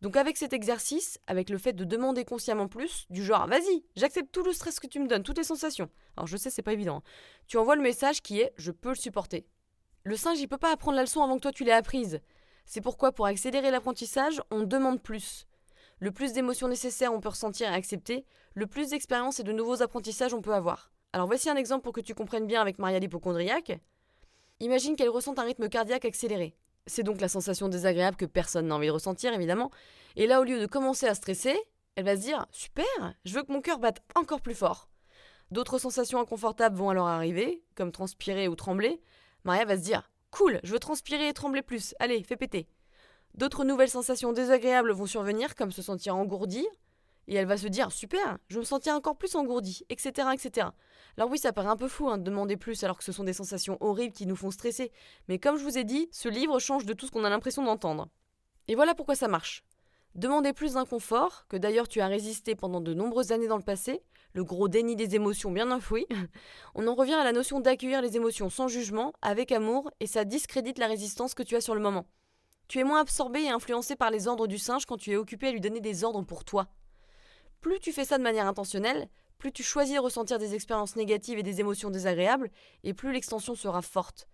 Donc avec cet exercice, avec le fait de demander consciemment plus, du genre vas-y, j'accepte tout le stress que tu me donnes, toutes les sensations. Alors je sais, c'est pas évident. Tu envoies le message qui est je peux le supporter. Le singe, il peut pas apprendre la leçon avant que toi tu l'aies apprise. C'est pourquoi pour accélérer l'apprentissage, on demande plus. Le plus d'émotions nécessaires on peut ressentir et accepter, le plus d'expériences et de nouveaux apprentissages on peut avoir. Alors voici un exemple pour que tu comprennes bien avec Maria l'hypocondriaque. Imagine qu'elle ressent un rythme cardiaque accéléré. C'est donc la sensation désagréable que personne n'a envie de ressentir, évidemment. Et là, au lieu de commencer à stresser, elle va se dire « Super, je veux que mon cœur batte encore plus fort ». D'autres sensations inconfortables vont alors arriver, comme transpirer ou trembler. Maria va se dire « Cool, je veux transpirer et trembler plus, allez, fais péter ». D'autres nouvelles sensations désagréables vont survenir, comme se sentir engourdie. Et elle va se dire « Super, je veux me sentir encore plus engourdie, etc. etc. » Alors oui, ça paraît un peu fou de demander plus alors que ce sont des sensations horribles qui nous font stresser. Mais comme je vous ai dit, ce livre change de tout ce qu'on a l'impression d'entendre. Et voilà pourquoi ça marche. Demander plus d'inconfort, que d'ailleurs tu as résisté pendant de nombreuses années dans le passé, le gros déni des émotions bien enfoui, on en revient à la notion d'accueillir les émotions sans jugement, avec amour, et ça discrédite la résistance que tu as sur le moment. Tu es moins absorbé et influencé par les ordres du singe quand tu es occupé à lui donner des ordres pour toi. Plus tu fais ça de manière intentionnelle, plus tu choisis de ressentir des expériences négatives et des émotions désagréables, et plus l'extension sera forte.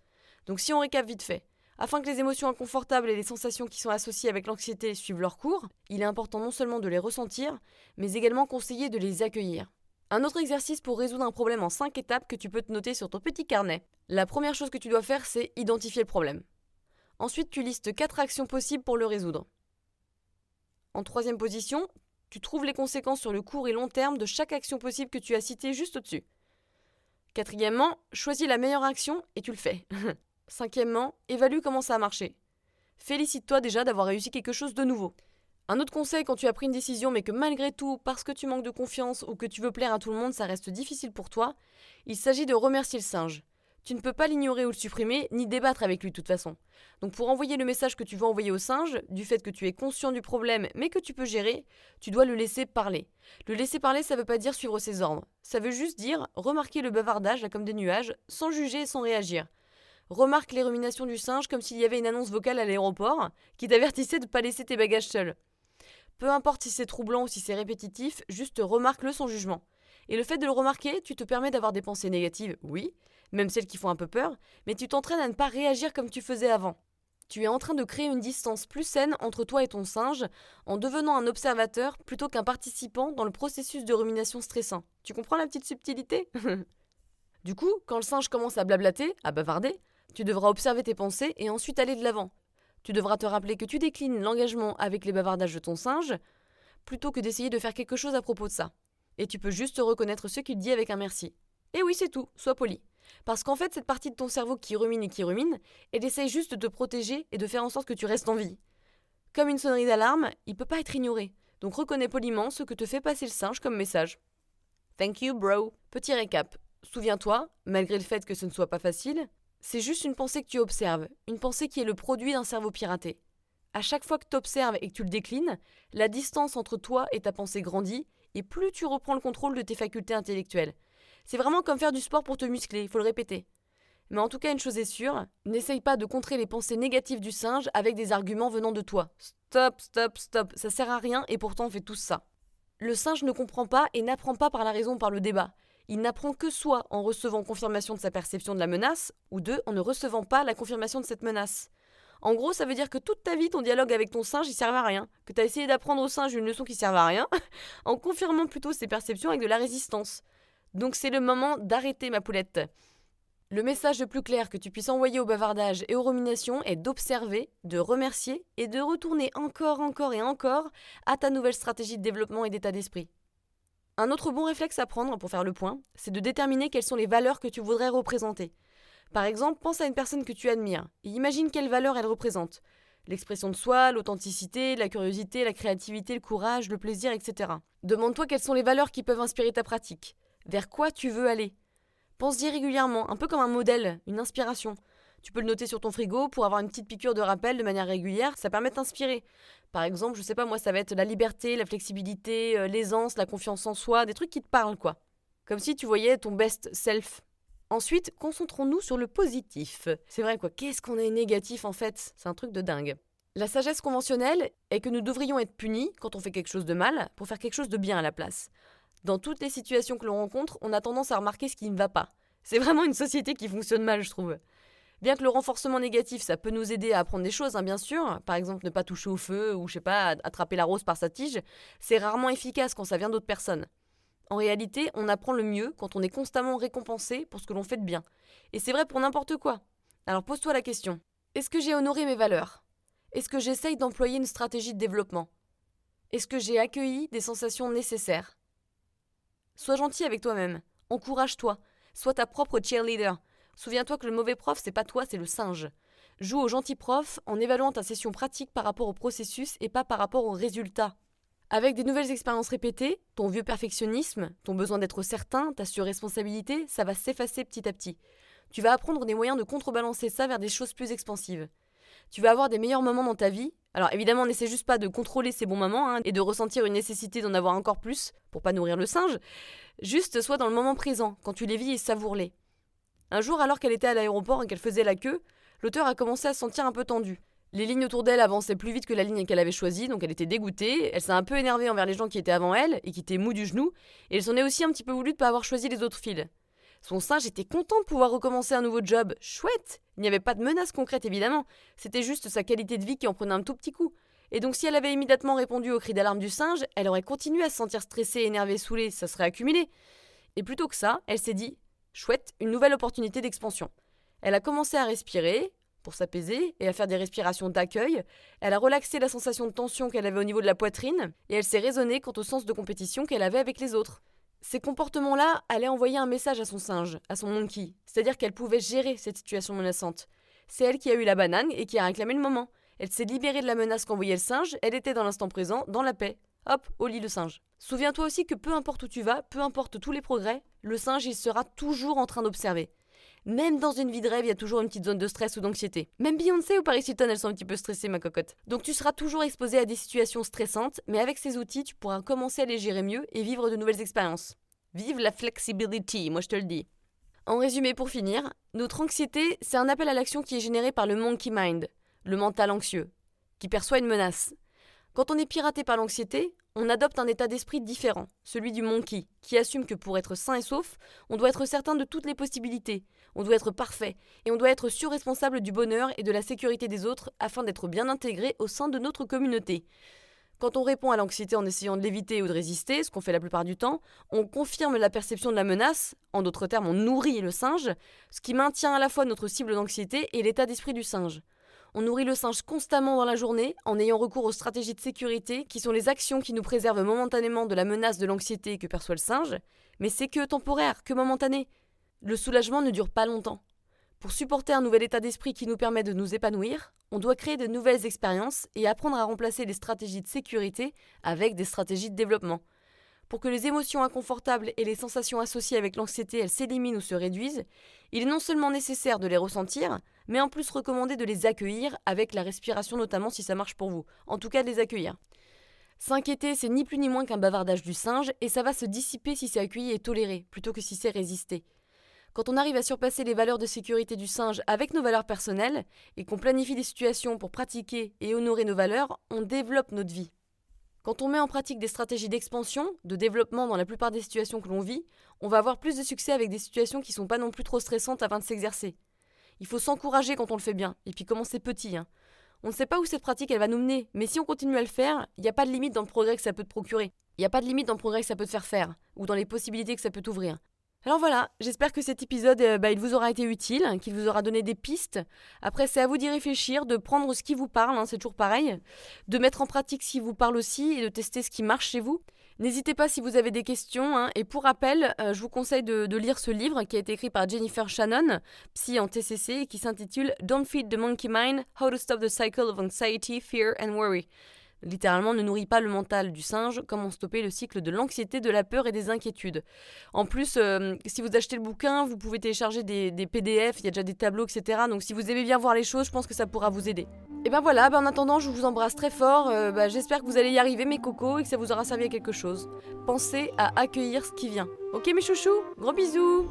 Donc si on récap vite fait, afin que les émotions inconfortables et les sensations qui sont associées avec l'anxiété suivent leur cours, il est important non seulement de les ressentir, mais également conseillé de les accueillir. Un autre exercice pour résoudre un problème en 5 étapes que tu peux te noter sur ton petit carnet. La première chose que tu dois faire, c'est identifier le problème. Ensuite, tu listes 4 actions possibles pour le résoudre. En troisième position, tu trouves les conséquences sur le court et long terme de chaque action possible que tu as citée juste au-dessus. Quatrièmement, choisis la meilleure action et tu le fais. Cinquièmement, évalue comment ça a marché. Félicite-toi déjà d'avoir réussi quelque chose de nouveau. Un autre conseil quand tu as pris une décision mais que malgré tout, parce que tu manques de confiance ou que tu veux plaire à tout le monde, ça reste difficile pour toi, il s'agit de remercier le singe. Tu ne peux pas l'ignorer ou le supprimer, ni débattre avec lui de toute façon. Donc pour envoyer le message que tu veux envoyer au singe, du fait que tu es conscient du problème mais que tu peux gérer, tu dois le laisser parler. Le laisser parler, ça veut pas dire suivre ses ordres. Ça veut juste dire remarquer le bavardage là comme des nuages, sans juger et sans réagir. Remarque les ruminations du singe comme s'il y avait une annonce vocale à l'aéroport qui t'avertissait de ne pas laisser tes bagages seuls. Peu importe si c'est troublant ou si c'est répétitif, juste remarque-le sans jugement. Et le fait de le remarquer, tu te permets d'avoir des pensées négatives, oui, même celles qui font un peu peur, mais tu t'entraînes à ne pas réagir comme tu faisais avant. Tu es en train de créer une distance plus saine entre toi et ton singe en devenant un observateur plutôt qu'un participant dans le processus de rumination stressant. Tu comprends la petite subtilité ? Du coup, quand le singe commence à blablater, à bavarder, tu devras observer tes pensées et ensuite aller de l'avant. Tu devras te rappeler que tu déclines l'engagement avec les bavardages de ton singe plutôt que d'essayer de faire quelque chose à propos de ça. Et tu peux juste reconnaître ce qu'il dit avec un merci. Et oui, c'est tout, sois poli. Parce qu'en fait, cette partie de ton cerveau qui rumine, elle essaye juste de te protéger et de faire en sorte que tu restes en vie. Comme une sonnerie d'alarme, il peut pas être ignoré. Donc reconnais poliment ce que te fait passer le singe comme message. Thank you, bro. Petit récap. Souviens-toi, malgré le fait que ce ne soit pas facile, c'est juste une pensée que tu observes, une pensée qui est le produit d'un cerveau piraté. À chaque fois que tu observes et que tu le déclines, la distance entre toi et ta pensée grandit, et plus tu reprends le contrôle de tes facultés intellectuelles. C'est vraiment comme faire du sport pour te muscler, il faut le répéter. Mais en tout cas, une chose est sûre, n'essaye pas de contrer les pensées négatives du singe avec des arguments venant de toi. Stop, stop, stop, ça sert à rien et pourtant on fait tous ça. Le singe ne comprend pas et n'apprend pas par la raison ou par le débat. Il n'apprend que soit en recevant confirmation de sa perception de la menace, ou deux, en ne recevant pas la confirmation de cette menace. En gros, ça veut dire que toute ta vie, ton dialogue avec ton singe, il servait à rien. Que tu as essayé d'apprendre au singe une leçon qui servait à rien, en confirmant plutôt ses perceptions avec de la résistance. Donc c'est le moment d'arrêter, ma poulette. Le message le plus clair que tu puisses envoyer au bavardage et aux ruminations est d'observer, de remercier et de retourner encore et encore à ta nouvelle stratégie de développement et d'état d'esprit. Un autre bon réflexe à prendre pour faire le point, c'est de déterminer quelles sont les valeurs que tu voudrais représenter. Par exemple, pense à une personne que tu admires et imagine quelles valeurs elle représente. L'expression de soi, l'authenticité, la curiosité, la créativité, le courage, le plaisir, etc. Demande-toi quelles sont les valeurs qui peuvent inspirer ta pratique. Vers quoi tu veux aller ? Pense-y régulièrement, un peu comme un modèle, une inspiration. Tu peux le noter sur ton frigo pour avoir une petite piqûre de rappel de manière régulière, ça permet de t'inspirer. Par exemple, je sais pas moi, ça va être la liberté, la flexibilité, l'aisance, la confiance en soi, des trucs qui te parlent quoi. Comme si tu voyais ton best self. Ensuite, concentrons-nous sur le positif. C'est vrai quoi, qu'est-ce qu'on est négatif en fait ? C'est un truc de dingue. La sagesse conventionnelle est que nous devrions être punis quand on fait quelque chose de mal pour faire quelque chose de bien à la place. Dans toutes les situations que l'on rencontre, on a tendance à remarquer ce qui ne va pas. C'est vraiment une société qui fonctionne mal, je trouve. Bien que le renforcement négatif, ça peut nous aider à apprendre des choses, bien sûr. Par exemple, ne pas toucher au feu ou, je sais pas, attraper la rose par sa tige. C'est rarement efficace quand ça vient d'autres personnes. En réalité, on apprend le mieux quand on est constamment récompensé pour ce que l'on fait de bien. Et c'est vrai pour n'importe quoi. Alors pose-toi la question. Est-ce que j'ai honoré mes valeurs ? Est-ce que j'essaye d'employer une stratégie de développement ? Est-ce que j'ai accueilli des sensations nécessaires ? Sois gentil avec toi-même. Encourage-toi. Sois ta propre cheerleader. Souviens-toi que le mauvais prof, c'est pas toi, c'est le singe. Joue au gentil prof en évaluant ta session pratique par rapport au processus et pas par rapport au résultat. Avec des nouvelles expériences répétées, ton vieux perfectionnisme, ton besoin d'être certain, ta surresponsabilité, ça va s'effacer petit à petit. Tu vas apprendre des moyens de contrebalancer ça vers des choses plus expansives. Tu vas avoir des meilleurs moments dans ta vie. Alors évidemment, n'essaie juste pas de contrôler ces bons moments et de ressentir une nécessité d'en avoir encore plus pour pas nourrir le singe. Juste sois dans le moment présent, quand tu les vis et savoure-les. Un jour, alors qu'elle était à l'aéroport et qu'elle faisait la queue, l'auteur a commencé à se sentir un peu tendue. Les lignes autour d'elle avançaient plus vite que la ligne qu'elle avait choisie, donc elle était dégoûtée. Elle s'est un peu énervée envers les gens qui étaient avant elle et qui étaient mous du genou, et elle s'en est aussi un petit peu voulu de ne pas avoir choisi les autres files. Son singe était content de pouvoir recommencer un nouveau job. Chouette! Il n'y avait pas de menace concrète évidemment, c'était juste sa qualité de vie qui en prenait un tout petit coup. Et donc si elle avait immédiatement répondu au cri d'alarme du singe, elle aurait continué à se sentir stressée, énervée, saoulée, ça serait accumulé. Et plutôt que ça, elle s'est dit « Chouette, une nouvelle opportunité d'expansion ». Elle a commencé à respirer pour s'apaiser et à faire des respirations d'accueil. Elle a relaxé la sensation de tension qu'elle avait au niveau de la poitrine et elle s'est raisonnée quant au sens de compétition qu'elle avait avec les autres. Ces comportements-là allaient envoyer un message à son singe, à son monkey, c'est-à-dire qu'elle pouvait gérer cette situation menaçante. C'est elle qui a eu la banane et qui a réclamé le moment. Elle s'est libérée de la menace qu'envoyait le singe, elle était dans l'instant présent, dans la paix. Hop, au lit le singe. Souviens-toi aussi que peu importe où tu vas, peu importe tous les progrès, le singe il sera toujours en train d'observer. Même dans une vie de rêve, il y a toujours une petite zone de stress ou d'anxiété. Même Beyoncé ou Paris Hilton, elles sont un petit peu stressées, ma cocotte. Donc tu seras toujours exposé à des situations stressantes, mais avec ces outils, tu pourras commencer à les gérer mieux et vivre de nouvelles expériences. Vive la flexibility, moi je te le dis. En résumé, pour finir, notre anxiété, c'est un appel à l'action qui est généré par le monkey mind, le mental anxieux, qui perçoit une menace. Quand on est piraté par l'anxiété, on adopte un état d'esprit différent, celui du monkey, qui assume que pour être sain et sauf, on doit être certain de toutes les possibilités, on doit être parfait, et on doit être responsable du bonheur et de la sécurité des autres afin d'être bien intégré au sein de notre communauté. Quand on répond à l'anxiété en essayant de l'éviter ou de résister, ce qu'on fait la plupart du temps, on confirme la perception de la menace, en d'autres termes on nourrit le singe, ce qui maintient à la fois notre cible d'anxiété et l'état d'esprit du singe. On nourrit le singe constamment dans la journée en ayant recours aux stratégies de sécurité qui sont les actions qui nous préservent momentanément de la menace de l'anxiété que perçoit le singe, mais c'est que temporaire, que momentané. Le soulagement ne dure pas longtemps. Pour supporter un nouvel état d'esprit qui nous permet de nous épanouir, on doit créer de nouvelles expériences et apprendre à remplacer les stratégies de sécurité avec des stratégies de développement. Pour que les émotions inconfortables et les sensations associées avec l'anxiété s'éliminent ou se réduisent, il est non seulement nécessaire de les ressentir, mais en plus recommandé de les accueillir avec la respiration notamment si ça marche pour vous. En tout cas de les accueillir. S'inquiéter, c'est ni plus ni moins qu'un bavardage du singe et ça va se dissiper si c'est accueilli et toléré, plutôt que si c'est résisté. Quand on arrive à surpasser les valeurs de sécurité du singe avec nos valeurs personnelles et qu'on planifie des situations pour pratiquer et honorer nos valeurs, on développe notre vie. Quand on met en pratique des stratégies d'expansion, de développement dans la plupart des situations que l'on vit, on va avoir plus de succès avec des situations qui ne sont pas non plus trop stressantes afin de s'exercer. Il faut s'encourager quand on le fait bien, et puis commencer petit. On ne sait pas où cette pratique elle va nous mener, mais si on continue à le faire, il n'y a pas de limite dans le progrès que ça peut te procurer. Il n'y a pas de limite dans le progrès que ça peut te faire faire, ou dans les possibilités que ça peut t'ouvrir. Alors voilà, j'espère que cet épisode il vous aura été utile, qu'il vous aura donné des pistes. Après, c'est à vous d'y réfléchir, de prendre ce qui vous parle, c'est toujours pareil, de mettre en pratique ce qui vous parle aussi et de tester ce qui marche chez vous. N'hésitez pas si vous avez des questions, et pour rappel, je vous conseille de lire ce livre qui a été écrit par Jennifer Shannon, psy en TCC, et qui s'intitule Don't Feed the Monkey Mind, How to Stop the Cycle of Anxiety, Fear and Worry. Littéralement, ne nourrit pas le mental du singe, comment stopper le cycle de l'anxiété, de la peur et des inquiétudes. En plus, si vous achetez le bouquin, vous pouvez télécharger des PDF, il y a déjà des tableaux, etc. Donc si vous aimez bien voir les choses, je pense que ça pourra vous aider. Et ben voilà, en attendant, je vous embrasse très fort. J'espère que vous allez y arriver, mes cocos, et que ça vous aura servi à quelque chose. Pensez à accueillir ce qui vient. Ok mes chouchous, gros bisous.